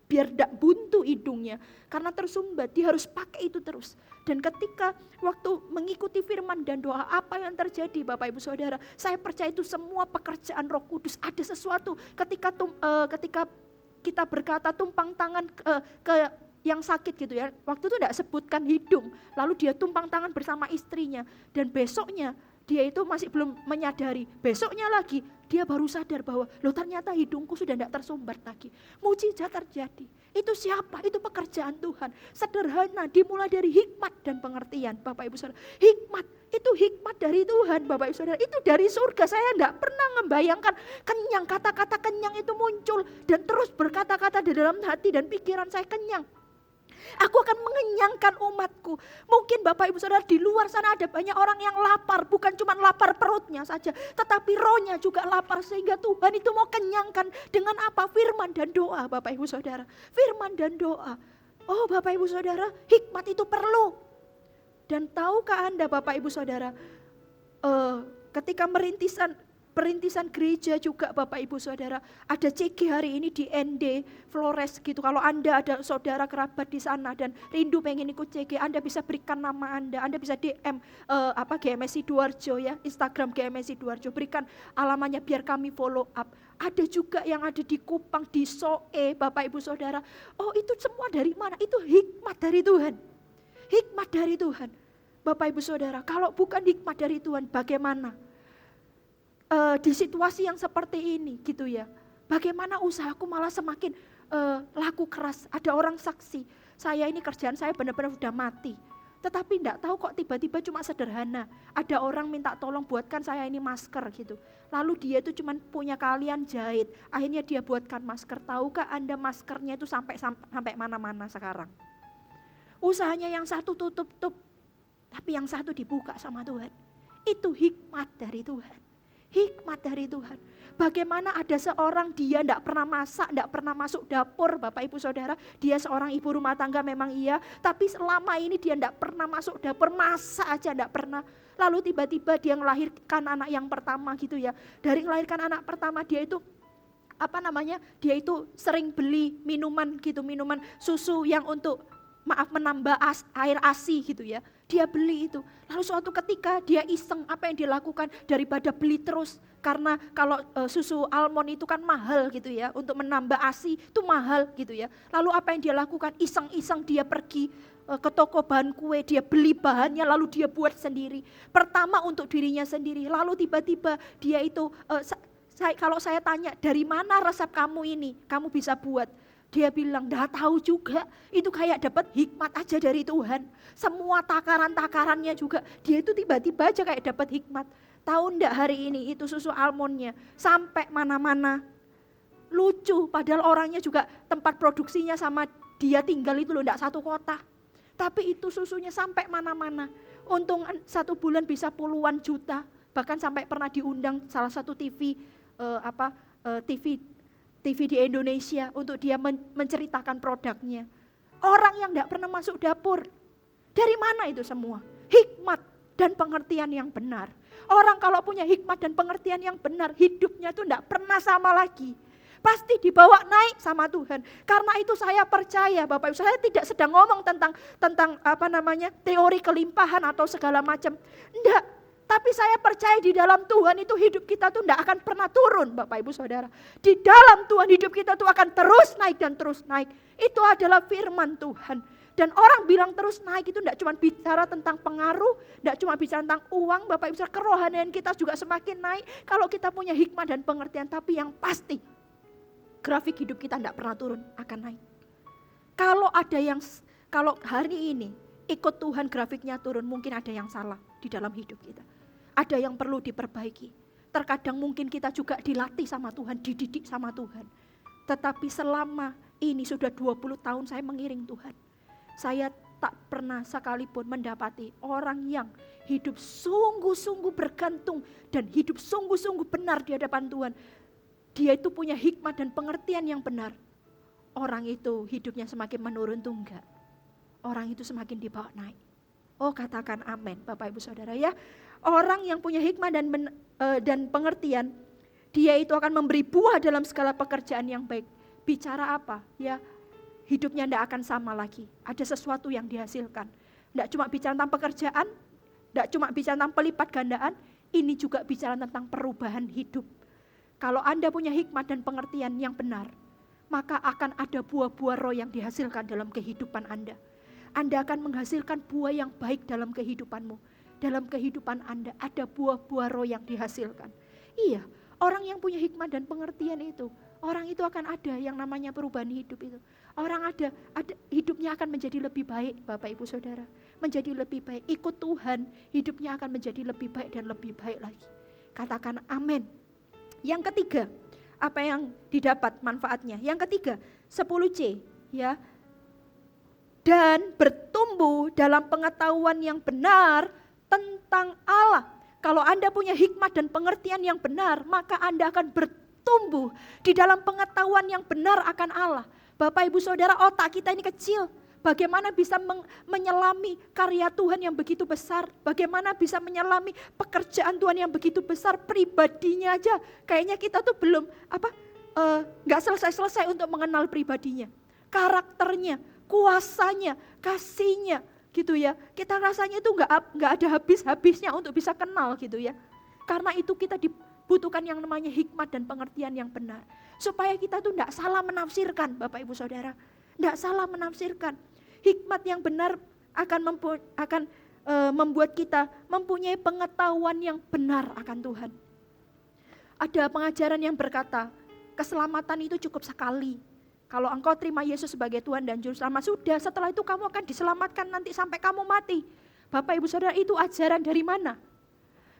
biar tidak buntu hidungnya. Karena tersumbat, dia harus pakai itu terus. Dan ketika waktu mengikuti firman dan doa, apa yang terjadi Bapak Ibu Saudara? Saya percaya itu semua pekerjaan Roh Kudus. Ada sesuatu ketika kita berkata tumpang tangan ke yang sakit gitu ya. Waktu itu tidak sebutkan hidung. Lalu dia tumpang tangan bersama istrinya. Dan besoknya dia itu masih belum menyadari. Besoknya lagi dia baru sadar bahwa loh ternyata hidungku sudah tidak tersumbat lagi. Mujizat terjadi. Itu siapa? Itu pekerjaan Tuhan. Sederhana, dimulai dari hikmat dan pengertian Bapak Ibu Saudara. Hikmat, itu hikmat dari Tuhan Bapak Ibu Saudara. Itu dari surga. Saya tidak pernah membayangkan kenyang. Kata-kata kenyang itu muncul dan terus berkata-kata di dalam hati dan pikiran saya kenyang. Aku akan mengenyangkan umatku. Mungkin Bapak Ibu Saudara di luar sana ada banyak orang yang lapar. Bukan cuma lapar perutnya saja. Tetapi rohnya juga lapar. Sehingga Tuhan itu mau kenyangkan dengan apa? Firman dan doa Bapak Ibu Saudara. Firman dan doa. Oh Bapak Ibu Saudara, hikmat itu perlu. Dan tahukah Anda Bapak Ibu Saudara, ketika perintisan gereja juga Bapak Ibu Saudara, ada CG hari ini di ND Flores gitu. Kalau Anda ada saudara kerabat di sana dan rindu pengen ikut CG, Anda bisa berikan nama Anda bisa DM GMS Sidoarjo ya, Instagram GMS Sidoarjo, berikan alamatnya biar kami follow up. Ada juga yang ada di Kupang, di Soe Bapak Ibu Saudara. Oh itu semua dari mana? Itu hikmat dari Tuhan. Hikmat dari Tuhan. Bapak Ibu Saudara, kalau bukan hikmat dari Tuhan bagaimana? Di situasi yang seperti ini gitu ya, bagaimana usahaku malah semakin laku keras. Ada orang saksi, saya ini kerjaan saya benar-benar sudah mati, tetapi tidak tahu kok tiba-tiba cuma sederhana, ada orang minta tolong buatkan saya ini masker gitu, lalu dia itu cuma punya keahlian jahit, akhirnya dia buatkan masker. Tahukah Anda maskernya itu sampai mana-mana sekarang? Usahanya yang satu tutup, tapi yang satu dibuka sama Tuhan. Itu hikmat dari Tuhan. Hikmat dari Tuhan. Bagaimana ada seorang dia tidak pernah masak, tidak pernah masuk dapur, Bapak Ibu Saudara. Dia seorang ibu rumah tangga memang iya, tapi selama ini dia tidak pernah masuk dapur, masak aja tidak pernah. Lalu tiba-tiba dia melahirkan anak yang pertama gitu ya. Dari melahirkan anak pertama dia itu dia itu sering beli minuman gitu, minuman susu yang untuk menambah air ASI gitu ya. Dia beli itu. Lalu suatu ketika dia iseng, apa yang dia lakukan daripada beli terus. Karena kalau susu almond itu kan mahal gitu ya. Untuk menambah ASI itu mahal gitu ya. Lalu apa yang dia lakukan? Iseng-iseng dia pergi ke toko bahan kue, dia beli bahannya lalu dia buat sendiri. Pertama untuk dirinya sendiri. Lalu tiba-tiba dia itu, kalau saya tanya dari mana resep kamu ini, kamu bisa buat. Dia bilang, "Dah tahu juga, itu kayak dapat hikmat aja dari Tuhan." Semua takaran-takarannya juga, dia itu tiba-tiba aja kayak dapat hikmat. Tahu enggak hari ini itu susu almondnya sampai mana-mana. Lucu, padahal orangnya juga tempat produksinya sama dia tinggal itu loh, enggak satu kota. Tapi itu susunya sampai mana-mana. Untung 1 bulan bisa puluhan juta, bahkan sampai pernah diundang salah satu TV di Indonesia untuk dia menceritakan produknya. Orang yang tidak pernah masuk dapur. Dari mana itu semua? Hikmat dan pengertian yang benar. Orang kalau punya hikmat dan pengertian yang benar, hidupnya itu tidak pernah sama lagi. Pasti dibawa naik sama Tuhan. Karena itu saya percaya Bapak Ibu, saya tidak sedang ngomong tentang teori kelimpahan atau segala macam. Enggak. Tapi saya percaya di dalam Tuhan itu hidup kita tuh tidak akan pernah turun Bapak Ibu Saudara. Di dalam Tuhan hidup kita tuh akan terus naik dan terus naik. Itu adalah firman Tuhan. Dan orang bilang terus naik itu tidak cuma bicara tentang pengaruh, tidak cuma bicara tentang uang, Bapak Ibu Saudara, kerohanian kita juga semakin naik. Kalau kita punya hikmat dan pengertian, tapi yang pasti grafik hidup kita tidak pernah turun, akan naik. Kalau hari ini ikut Tuhan grafiknya turun, mungkin ada yang salah di dalam hidup kita. Ada yang perlu diperbaiki. Terkadang mungkin kita juga dilatih sama Tuhan, dididik sama Tuhan. Tetapi selama ini sudah 20 tahun saya mengiring Tuhan. Saya tak pernah sekalipun mendapati orang yang hidup sungguh-sungguh bergantung dan hidup sungguh-sungguh benar di hadapan Tuhan. Dia itu punya hikmat dan pengertian yang benar. Orang itu hidupnya semakin menurun tuh enggak. Orang itu semakin dibawa naik. Oh, katakan amin Bapak Ibu Saudara ya. Orang yang punya hikmat dan pengertian, dia itu akan memberi buah dalam segala pekerjaan yang baik. Bicara apa? Ya, hidupnya tidak akan sama lagi. Ada sesuatu yang dihasilkan. Tidak cuma bicara tentang pekerjaan, tidak cuma bicara tentang pelipat gandaan, ini juga bicara tentang perubahan hidup. Kalau Anda punya hikmat dan pengertian yang benar, maka akan ada buah-buah roh yang dihasilkan dalam kehidupan Anda. Anda akan menghasilkan buah yang baik dalam kehidupanmu. Dalam kehidupan Anda ada buah-buah roh yang dihasilkan. Iya, orang yang punya hikmat dan pengertian itu, orang itu akan ada yang namanya perubahan hidup itu. Orang ada hidupnya akan menjadi lebih baik Bapak Ibu Saudara. Menjadi lebih baik, ikut Tuhan, hidupnya akan menjadi lebih baik dan lebih baik lagi. Katakan amin. Yang ketiga, apa yang didapat manfaatnya? Yang ketiga, 10C ya. Dan bertumbuh dalam pengetahuan yang benar tentang Allah. Kalau Anda punya hikmat dan pengertian yang benar, maka Anda akan bertumbuh di dalam pengetahuan yang benar akan Allah. Bapak Ibu Saudara, otak kita ini kecil. Bagaimana bisa menyelami karya Tuhan yang begitu besar? Bagaimana bisa menyelami pekerjaan Tuhan yang begitu besar? Pribadinya aja, kayaknya kita tuh belum nggak selesai-selesai untuk mengenal pribadinya, karakternya, kuasanya, kasihnya. Gitu ya, kita rasanya itu nggak ada habis-habisnya untuk bisa kenal gitu ya. Karena itu kita dibutuhkan yang namanya hikmat dan pengertian yang benar. Supaya kita tuh nggak salah menafsirkan Bapak Ibu Saudara. Nggak salah menafsirkan. Hikmat yang benar akan membuat kita mempunyai pengetahuan yang benar akan Tuhan. Ada pengajaran yang berkata, keselamatan itu cukup sekali. Kalau engkau terima Yesus sebagai Tuhan dan Juru Selamat, sudah, setelah itu kamu akan diselamatkan nanti sampai kamu mati. Bapak Ibu Saudara, itu ajaran dari mana?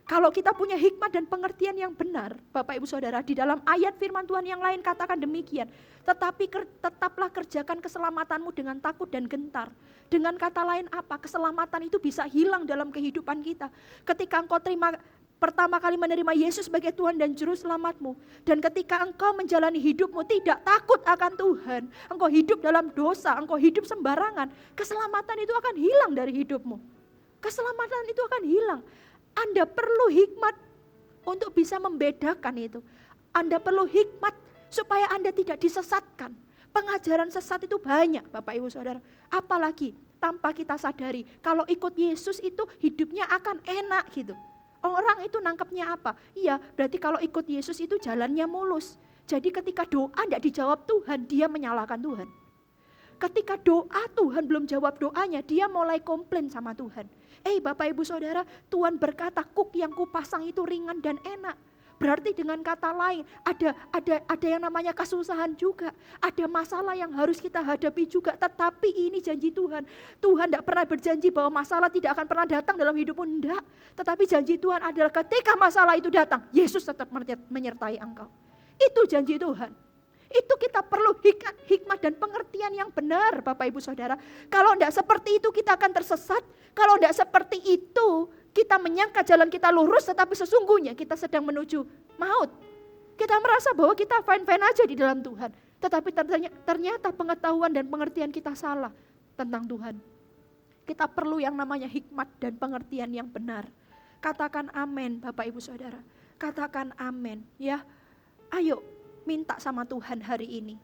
Kalau kita punya hikmat dan pengertian yang benar, Bapak Ibu Saudara, di dalam ayat firman Tuhan yang lain katakan demikian. Tetapi tetaplah kerjakan keselamatanmu dengan takut dan gentar. Dengan kata lain apa? Keselamatan itu bisa hilang dalam kehidupan kita. Ketika engkau terima pertama kali menerima Yesus sebagai Tuhan dan Juru Selamatmu, dan ketika engkau menjalani hidupmu tidak takut akan Tuhan, engkau hidup dalam dosa, engkau hidup sembarangan, keselamatan itu akan hilang dari hidupmu. Keselamatan itu akan hilang. Anda perlu hikmat untuk bisa membedakan itu. Anda perlu hikmat supaya Anda tidak disesatkan. Pengajaran sesat itu banyak Bapak Ibu Saudara. Apalagi tanpa kita sadari kalau ikut Yesus itu hidupnya akan enak gitu. Orang itu nangkepnya apa? Iya, berarti kalau ikut Yesus itu jalannya mulus. Jadi ketika doa tidak dijawab Tuhan, dia menyalahkan Tuhan. Ketika doa Tuhan belum jawab doanya, dia mulai komplain sama Tuhan. Bapak Ibu Saudara, Tuhan berkata kuk yang kupasang itu ringan dan enak. Berarti dengan kata lain ada yang namanya kesusahan juga. Ada masalah yang harus kita hadapi juga. Tetapi ini janji Tuhan. Tuhan tidak pernah berjanji bahwa masalah tidak akan pernah datang dalam hidupmu. Tidak. Tetapi janji Tuhan adalah ketika masalah itu datang, Yesus tetap menyertai engkau. Itu janji Tuhan. Itu kita perlu hikmat dan pengertian yang benar Bapak Ibu Saudara. Kalau tidak seperti itu kita akan tersesat. Kalau tidak seperti itu kita menyangka jalan kita lurus, tetapi sesungguhnya kita sedang menuju maut. Kita merasa bahwa kita fine-fine aja di dalam Tuhan. Tetapi ternyata pengetahuan dan pengertian kita salah tentang Tuhan. Kita perlu yang namanya hikmat dan pengertian yang benar. Katakan amin Bapak Ibu Saudara. Katakan amin ya. Ayo minta sama Tuhan hari ini.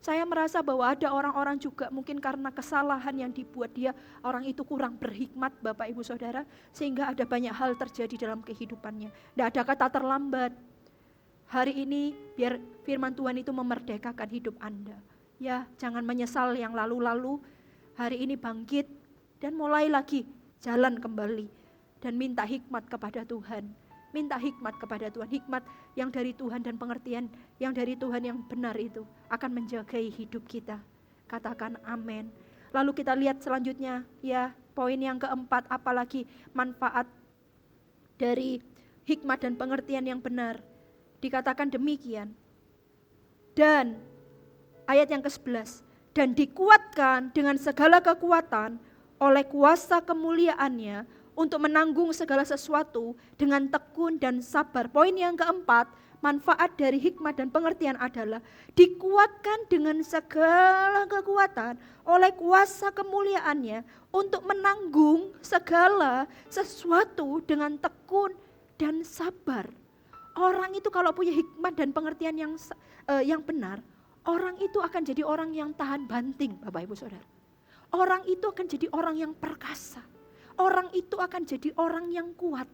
Saya merasa bahwa ada orang-orang juga mungkin karena kesalahan yang dibuat dia, orang itu kurang berhikmat Bapak Ibu Saudara, sehingga ada banyak hal terjadi dalam kehidupannya. Tidak ada kata terlambat. Hari ini biar firman Tuhan itu memerdekakan hidup Anda. Ya, jangan menyesal yang lalu-lalu. Hari ini bangkit dan mulai lagi jalan kembali dan minta hikmat kepada Tuhan. Minta hikmat kepada Tuhan, hikmat yang dari Tuhan dan pengertian yang dari Tuhan yang benar itu akan menjagai hidup kita. Katakan amin. Lalu kita lihat selanjutnya ya, poin yang keempat, apalagi manfaat dari hikmat dan pengertian yang benar. Dikatakan demikian. Dan ayat yang ke-11, dan dikuatkan dengan segala kekuatan oleh kuasa kemuliaannya untuk menanggung segala sesuatu dengan tekun dan sabar. Poin yang keempat, manfaat dari hikmat dan pengertian adalah dikuatkan dengan segala kekuatan oleh kuasa kemuliaannya untuk menanggung segala sesuatu dengan tekun dan sabar. Orang itu kalau punya hikmat dan pengertian yang benar, orang itu akan jadi orang yang tahan banting Bapak Ibu Saudara. Orang itu akan jadi orang yang perkasa. Orang itu akan jadi orang yang kuat.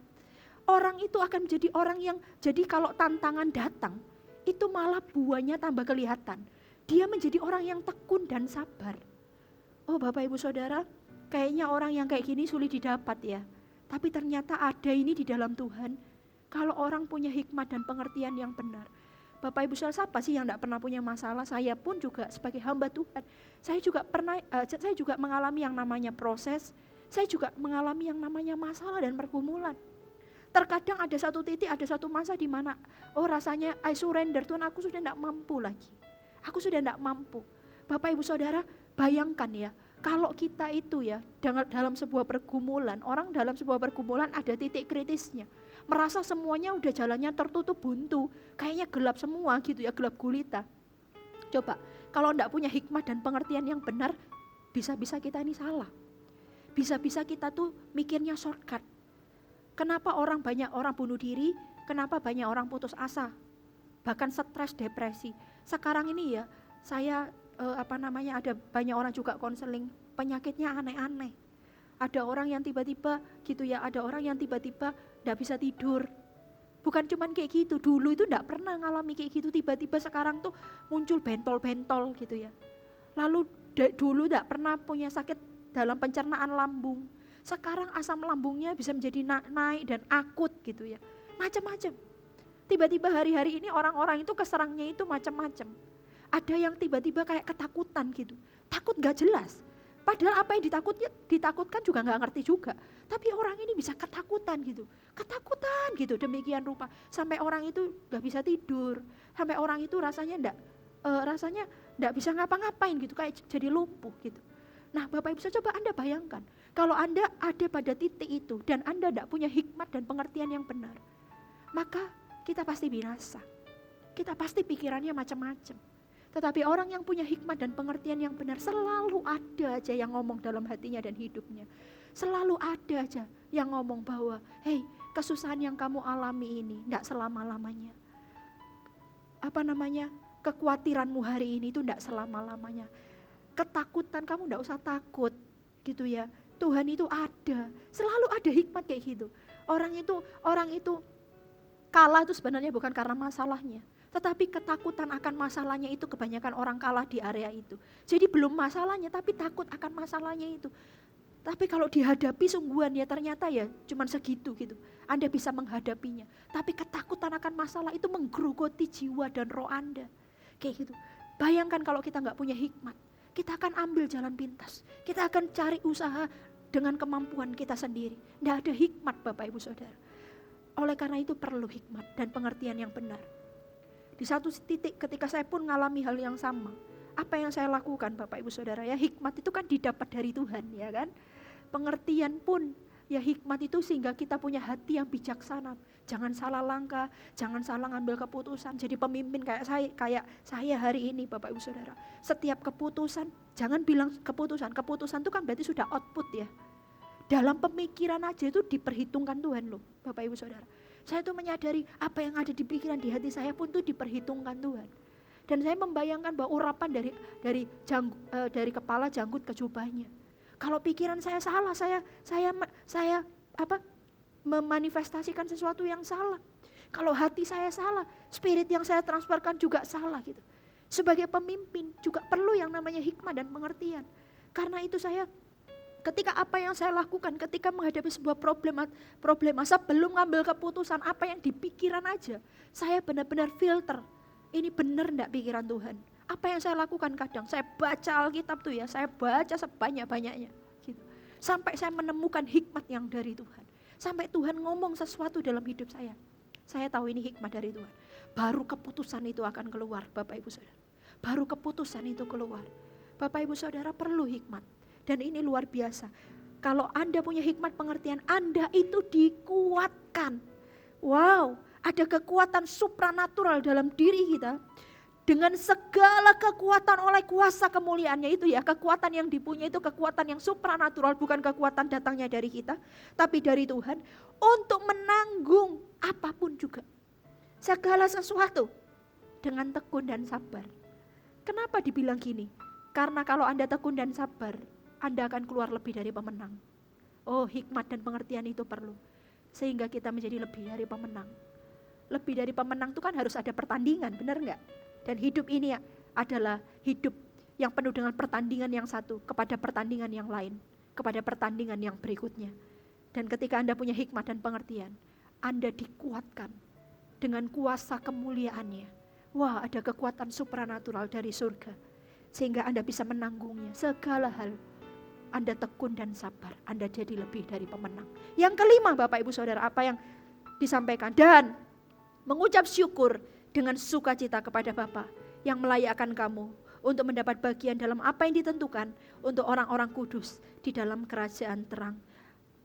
Orang itu akan menjadi orang yang, jadi kalau tantangan datang, itu malah buahnya tambah kelihatan. Dia menjadi orang yang tekun dan sabar. Oh Bapak Ibu Saudara, kayaknya orang yang kayak gini sulit didapat ya. Tapi ternyata ada ini di dalam Tuhan. Kalau orang punya hikmat dan pengertian yang benar. Bapak Ibu Saudara, siapa sih yang tidak pernah punya masalah? Saya pun juga sebagai hamba Tuhan. Saya juga mengalami yang namanya proses. Saya juga mengalami yang namanya masalah dan pergumulan. Terkadang ada satu titik, ada satu masa di mana rasanya I surrender, Tuhan aku sudah tidak mampu lagi. Aku sudah tidak mampu. Bapak Ibu Saudara, bayangkan ya, kalau kita itu ya dalam sebuah pergumulan, orang dalam sebuah pergumulan ada titik kritisnya. Merasa semuanya udah jalannya tertutup buntu, kayaknya gelap semua gitu ya, gelap gulita. Coba, kalau tidak punya hikmat dan pengertian yang benar, bisa-bisa kita ini salah. Bisa-bisa kita tuh mikirnya shortcut. Kenapa banyak orang bunuh diri? Kenapa banyak orang putus asa? Bahkan stres, depresi. Sekarang ini ya, saya ada banyak orang juga konseling, penyakitnya aneh-aneh. Ada orang yang tiba-tiba gitu ya, ada orang yang tiba-tiba enggak bisa tidur. Bukan cuman kayak gitu, dulu itu enggak pernah ngalami kayak gitu, tiba-tiba sekarang tuh muncul bentol-bentol gitu ya. Lalu dulu enggak pernah punya sakit dalam pencernaan lambung. Sekarang asam lambungnya bisa menjadi naik dan akut gitu ya. Macam-macam. Tiba-tiba hari-hari ini orang-orang itu keserangnya itu macam-macam. Ada yang tiba-tiba kayak ketakutan gitu. Takut gak jelas. Padahal apa yang ditakutkan juga gak ngerti juga. Tapi orang ini bisa ketakutan gitu. Ketakutan gitu demikian rupa. Sampai orang itu gak bisa tidur. Sampai orang itu rasanya gak bisa ngapa-ngapain gitu. Kayak jadi lumpuh gitu. Nah Bapak Ibu coba Anda bayangkan, kalau Anda ada pada titik itu dan Anda tidak punya hikmat dan pengertian yang benar, maka kita pasti binasa. Kita pasti pikirannya macam-macam. Tetapi orang yang punya hikmat dan pengertian yang benar, selalu ada aja yang ngomong dalam hatinya dan hidupnya. Selalu ada aja yang ngomong bahwa, hei, kesusahan yang kamu alami ini tidak selama-lamanya. Kekhawatiranmu hari ini itu tidak selama-lamanya. Ketakutan kamu tidak usah takut, gitu ya. Tuhan itu ada, selalu ada hikmat kayak gitu. Orang itu kalah itu sebenarnya bukan karena masalahnya, tetapi ketakutan akan masalahnya itu kebanyakan orang kalah di area itu. Jadi belum masalahnya tapi takut akan masalahnya itu. Tapi kalau dihadapi sungguhan ya ternyata ya cuman segitu gitu. Anda bisa menghadapinya. Tapi ketakutan akan masalah itu menggerogoti jiwa dan roh Anda. Kayak gitu. Bayangkan kalau kita gak punya hikmat. Kita akan ambil jalan pintas. Kita akan cari usaha dengan kemampuan kita sendiri. Tidak ada hikmat Bapak Ibu Saudara. Oleh karena itu perlu hikmat dan pengertian yang benar. Di satu titik ketika saya pun mengalami hal yang sama. Apa yang saya lakukan Bapak Ibu Saudara ya, hikmat itu kan didapat dari Tuhan ya kan. Pengertian pun ya hikmat itu sehingga kita punya hati yang bijaksana. Jangan salah langkah, jangan salah ngambil keputusan. Jadi pemimpin kayak saya hari ini Bapak Ibu Saudara. Setiap keputusan, jangan bilang keputusan itu kan berarti sudah output ya. Dalam pemikiran aja itu diperhitungkan Tuhan loh Bapak Ibu Saudara. Saya tuh menyadari apa yang ada di pikiran di hati saya pun tuh diperhitungkan Tuhan. Dan saya membayangkan bahwa urapan dari kepala janggut ke jubahnya. Kalau pikiran saya salah, saya memanifestasikan sesuatu yang salah. Kalau hati saya salah, spirit yang saya transferkan juga salah gitu. Sebagai pemimpin juga perlu yang namanya hikmat dan pengertian. Karena itu ketika apa yang saya lakukan, ketika menghadapi sebuah problema, sebelum ngambil keputusan apa yang di pikiran aja, saya benar-benar filter. Ini benar enggak pikiran Tuhan? Apa yang saya lakukan kadang, saya baca Alkitab tuh ya, saya baca sebanyak-banyaknya. Gitu. Sampai saya menemukan hikmat yang dari Tuhan. Sampai Tuhan ngomong sesuatu dalam hidup saya. Saya tahu ini hikmat dari Tuhan. Baru keputusan itu akan keluar Bapak Ibu Saudara. Baru keputusan itu keluar. Bapak Ibu Saudara perlu hikmat. Dan ini luar biasa. Kalau Anda punya hikmat pengertian, Anda itu dikuatkan. Wow, ada kekuatan supranatural dalam diri kita. Dengan segala kekuatan oleh kuasa kemuliaannya itu ya. Kekuatan yang dipunyai itu kekuatan yang supranatural. Bukan kekuatan datangnya dari kita. Tapi dari Tuhan. Untuk menanggung apapun juga. Segala sesuatu. Dengan tekun dan sabar. Kenapa dibilang gini? Karena kalau Anda tekun dan sabar, Anda akan keluar lebih dari pemenang. Oh, hikmat dan pengertian itu perlu. Sehingga kita menjadi lebih dari pemenang. Lebih dari pemenang itu kan harus ada pertandingan, benar enggak? Dan hidup ini adalah hidup yang penuh dengan pertandingan yang satu kepada pertandingan yang lain. Kepada pertandingan yang berikutnya. Dan ketika Anda punya hikmat dan pengertian, Anda dikuatkan dengan kuasa kemuliaannya. Wah, ada kekuatan supranatural dari surga. Sehingga Anda bisa menanggungnya. Segala hal Anda tekun dan sabar. Anda jadi lebih dari pemenang. Yang kelima Bapak Ibu Saudara, apa yang disampaikan? Dan mengucap syukur dengan sukacita kepada Bapa yang melayakkan kamu untuk mendapat bagian dalam apa yang ditentukan untuk orang-orang kudus di dalam kerajaan terang.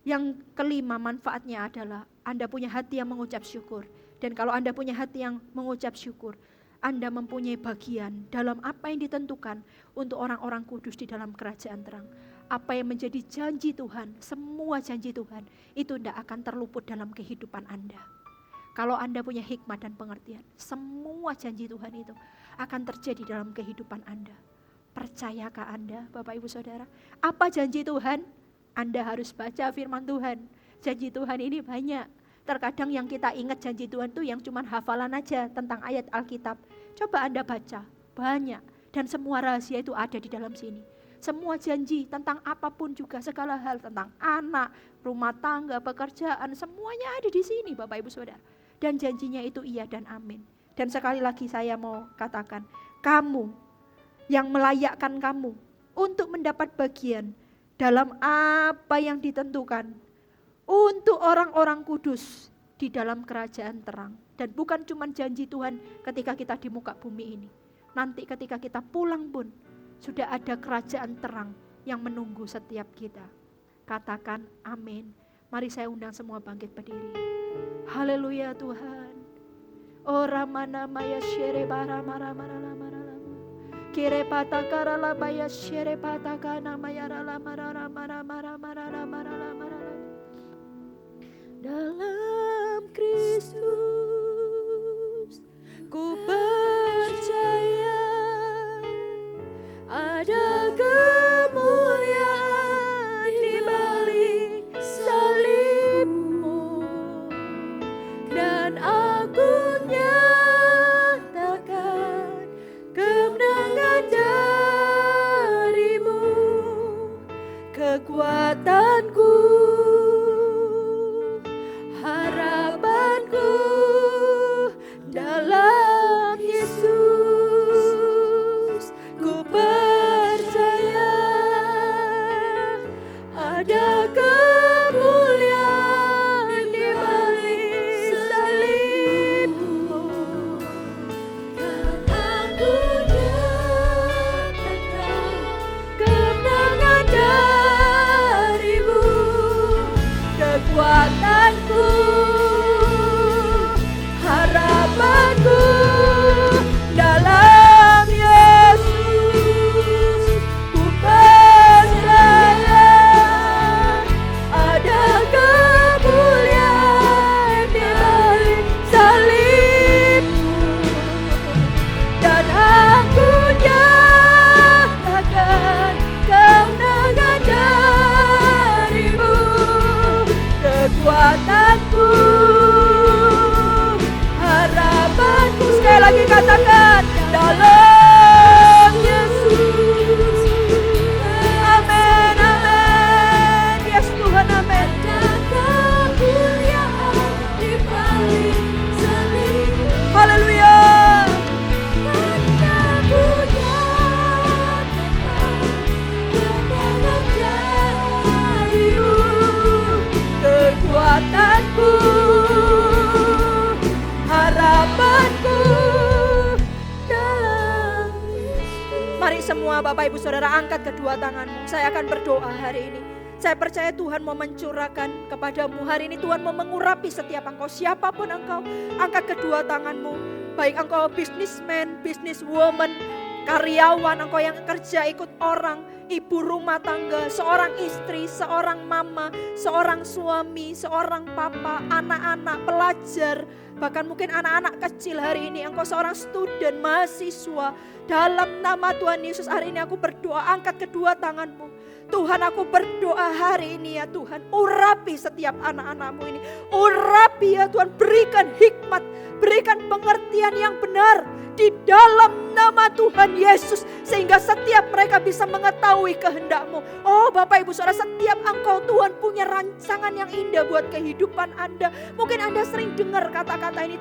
Yang kelima manfaatnya adalah Anda punya hati yang mengucap syukur. Dan kalau Anda punya hati yang mengucap syukur, Anda mempunyai bagian dalam apa yang ditentukan untuk orang-orang kudus di dalam kerajaan terang. Apa yang menjadi janji Tuhan, semua janji Tuhan itu tidak akan terluput dalam kehidupan Anda. Kalau Anda punya hikmat dan pengertian, semua janji Tuhan itu akan terjadi dalam kehidupan Anda. Percayakah Anda, Bapak Ibu Saudara? Apa janji Tuhan? Anda harus baca firman Tuhan. Janji Tuhan ini banyak. Terkadang yang kita ingat janji Tuhan itu yang cuma hafalan aja tentang ayat Alkitab. Coba Anda baca, banyak. Dan semua rahasia itu ada di dalam sini. Semua janji tentang apapun juga, segala hal tentang anak, rumah tangga, pekerjaan, semuanya ada di sini Bapak Ibu Saudara. Dan janjinya itu iya dan amin. Dan sekali lagi saya mau katakan, kamu yang melayakkan kamu untuk mendapat bagian dalam apa yang ditentukan untuk orang-orang kudus di dalam kerajaan terang. Dan bukan cuma janji Tuhan ketika kita di muka bumi ini. Nanti ketika kita pulang pun sudah ada kerajaan terang yang menunggu setiap kita. Katakan amin. Mari saya undang semua bangkit berdiri. Haleluya Tuhan. Oh ramana maya shere bara mara mara mara lama. Kire patakara la maya shere patakana maya la mara mara mara mara mara mara. Dalam Kristus ku percaya ada kemuliaan di balik salibmu, dan aku nyatakan kemenangan darimu, kekuatanku, harapanku dalam Yesus. Ku percaya ada kemuliaan di balik salibmu, dan aku nyatakan kemenangan darimu, kekuatanku, harapanku dalam Yesus. Ku percaya ada kemuliaan di balik salibmu, dan aku nyatakan kemenangan darimu, kekuatanku, harapanku. Sekali lagi katakan, dalam Yesus. Amin, amin. Yes Tuhan, amin. Haleluya. Kekuatanku, harapanku dalam Yesus. Mari semua Bapak Ibu Saudara angkat kedua tanganmu. Saya akan berdoa hari ini. Saya percaya Tuhan mau mencurahkan kepadamu hari ini. Tuhan mau mengurapi setiap engkau, siapapun engkau. Angkat kedua tanganmu. Baik engkau businessman, businesswoman, karyawan, engkau yang kerja ikut orang, ibu rumah tangga, seorang istri, seorang mama, seorang suami, seorang papa, anak-anak, pelajar, bahkan mungkin anak-anak kecil hari ini, engkau seorang student, mahasiswa. Dalam nama Tuhan Yesus hari ini aku berdoa, angkat kedua tanganmu. Tuhan, aku berdoa hari ini ya Tuhan, urapi setiap anak-anakmu ini. Urapi ya Tuhan, berikan hikmat, berikan pengertian yang benar di dalam nama Tuhan Yesus, sehingga setiap mereka bisa mengetahui kehendak-Mu. Oh Bapak Ibu Saudara, setiap engkau Tuhan punya rancangan yang indah buat kehidupan Anda. Mungkin Anda sering dengar kata-kata ini,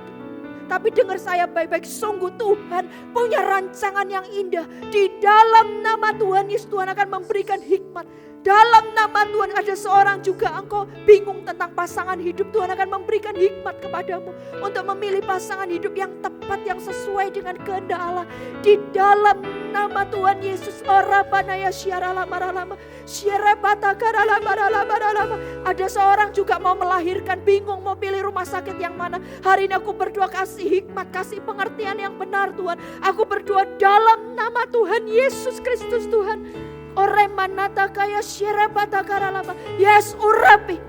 tapi dengar saya baik-baik, sungguh Tuhan punya rancangan yang indah. Di dalam nama Tuhan Yesus, Tuhan akan memberikan hikmat. Dalam nama Tuhan, ada seorang juga engkau bingung tentang pasangan hidup, Tuhan akan memberikan hikmat kepadamu untuk memilih pasangan hidup yang tepat, yang sesuai dengan kehendak Allah. Di dalam nama Tuhan Yesus, ada seorang juga mau melahirkan, bingung mau pilih rumah sakit yang mana. Hari ini aku berdoa, kasih hikmat, kasih pengertian yang benar Tuhan. Aku berdoa dalam nama Tuhan Yesus Kristus Tuhan. Oremanata kaya syerabata karalaba. Yes, urapi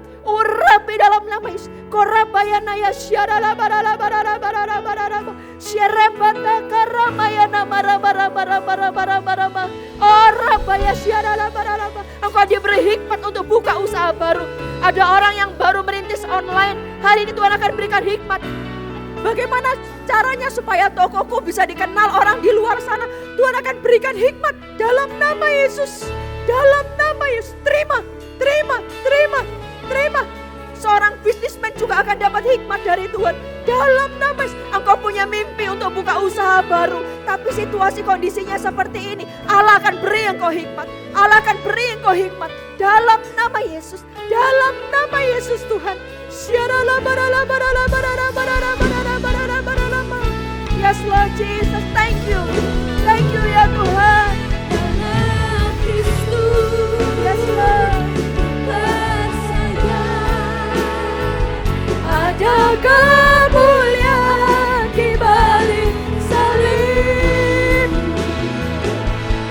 dalam nama Yesus. Korabayana ya syaralabaralabaralabaralabaralaba. Syerabata karamayana marabarabarabarabarabarabaraba. Orabaya syaralabaralaba. Engkau diberi hikmat untuk buka usaha baru. Ada orang yang baru merintis online. Hari ini Tuhan akan berikan hikmat. Bagaimana caranya supaya tokoku bisa dikenal orang di luar sana? Tuhan akan berikan hikmat dalam nama Yesus. Dalam nama Yesus. Terima. Seorang bisnismen juga akan dapat hikmat dari Tuhan. Dalam nama Yesus. Engkau punya mimpi untuk buka usaha baru, tapi situasi kondisinya seperti ini. Allah akan beri engkau hikmat. Allah akan beri engkau hikmat. Dalam nama Yesus. Dalam nama Yesus Tuhan. Yes Lord Jesus, thank you ya Tuhan. Yes Lord. ada kemuliaan di balik salib.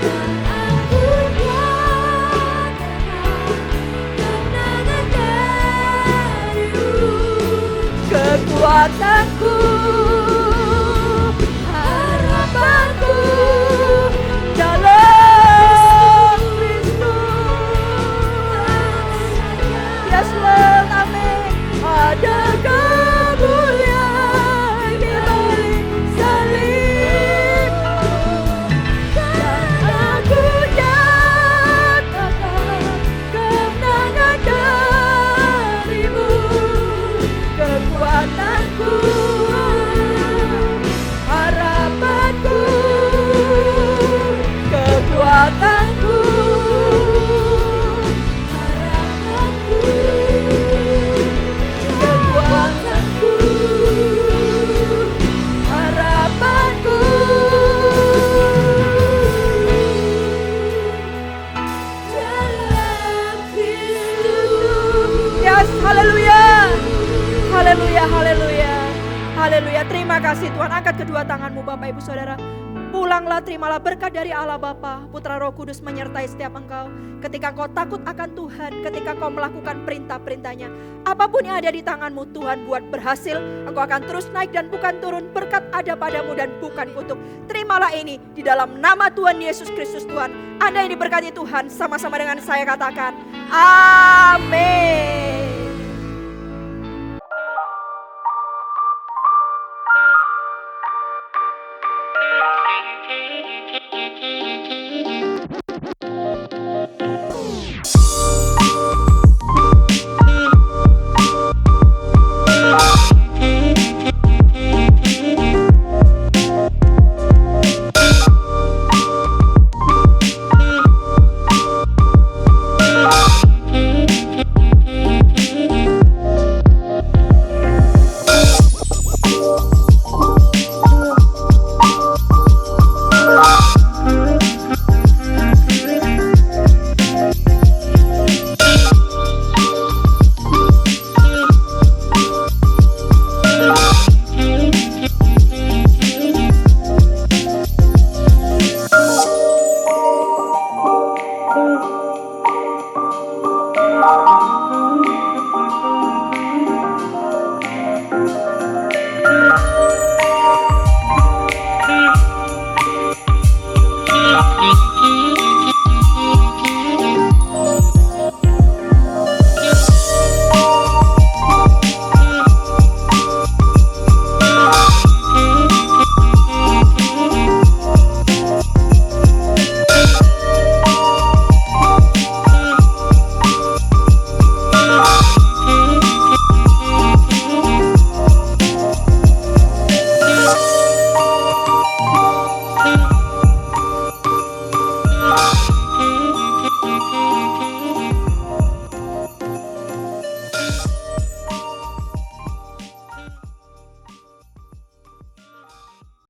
Dan aku nyatakan kemenangan darimu. Kekuatanku, harapanku dalam Kristus. Yes Lord, amin. Ada kemuliaan di balik salib. Dan aku nyatakan kemenangan darimu. Kekuatanku, harapanku, kekuatanku, harapanku, kekuatanku, harapanku. Dalam Kristus. Yes, haleluya. Haleluya, haleluya. Haleluya. Terima kasih Tuhan. Angkat kedua tanganmu Bapak Ibu Saudara. Pulanglah, terimalah berkat dari Allah Bapa, Putra Roh Kudus menyertai setiap engkau. Ketika engkau takut akan Tuhan, ketika engkau melakukan perintah-perintahnya, apapun yang ada di tanganmu Tuhan buat berhasil. Engkau akan terus naik dan bukan turun. Berkat ada padamu dan bukan kutuk. Terimalah ini di dalam nama Tuhan Yesus Kristus Tuhan. Anda yang diberkati Tuhan, sama-sama dengan saya katakan amin.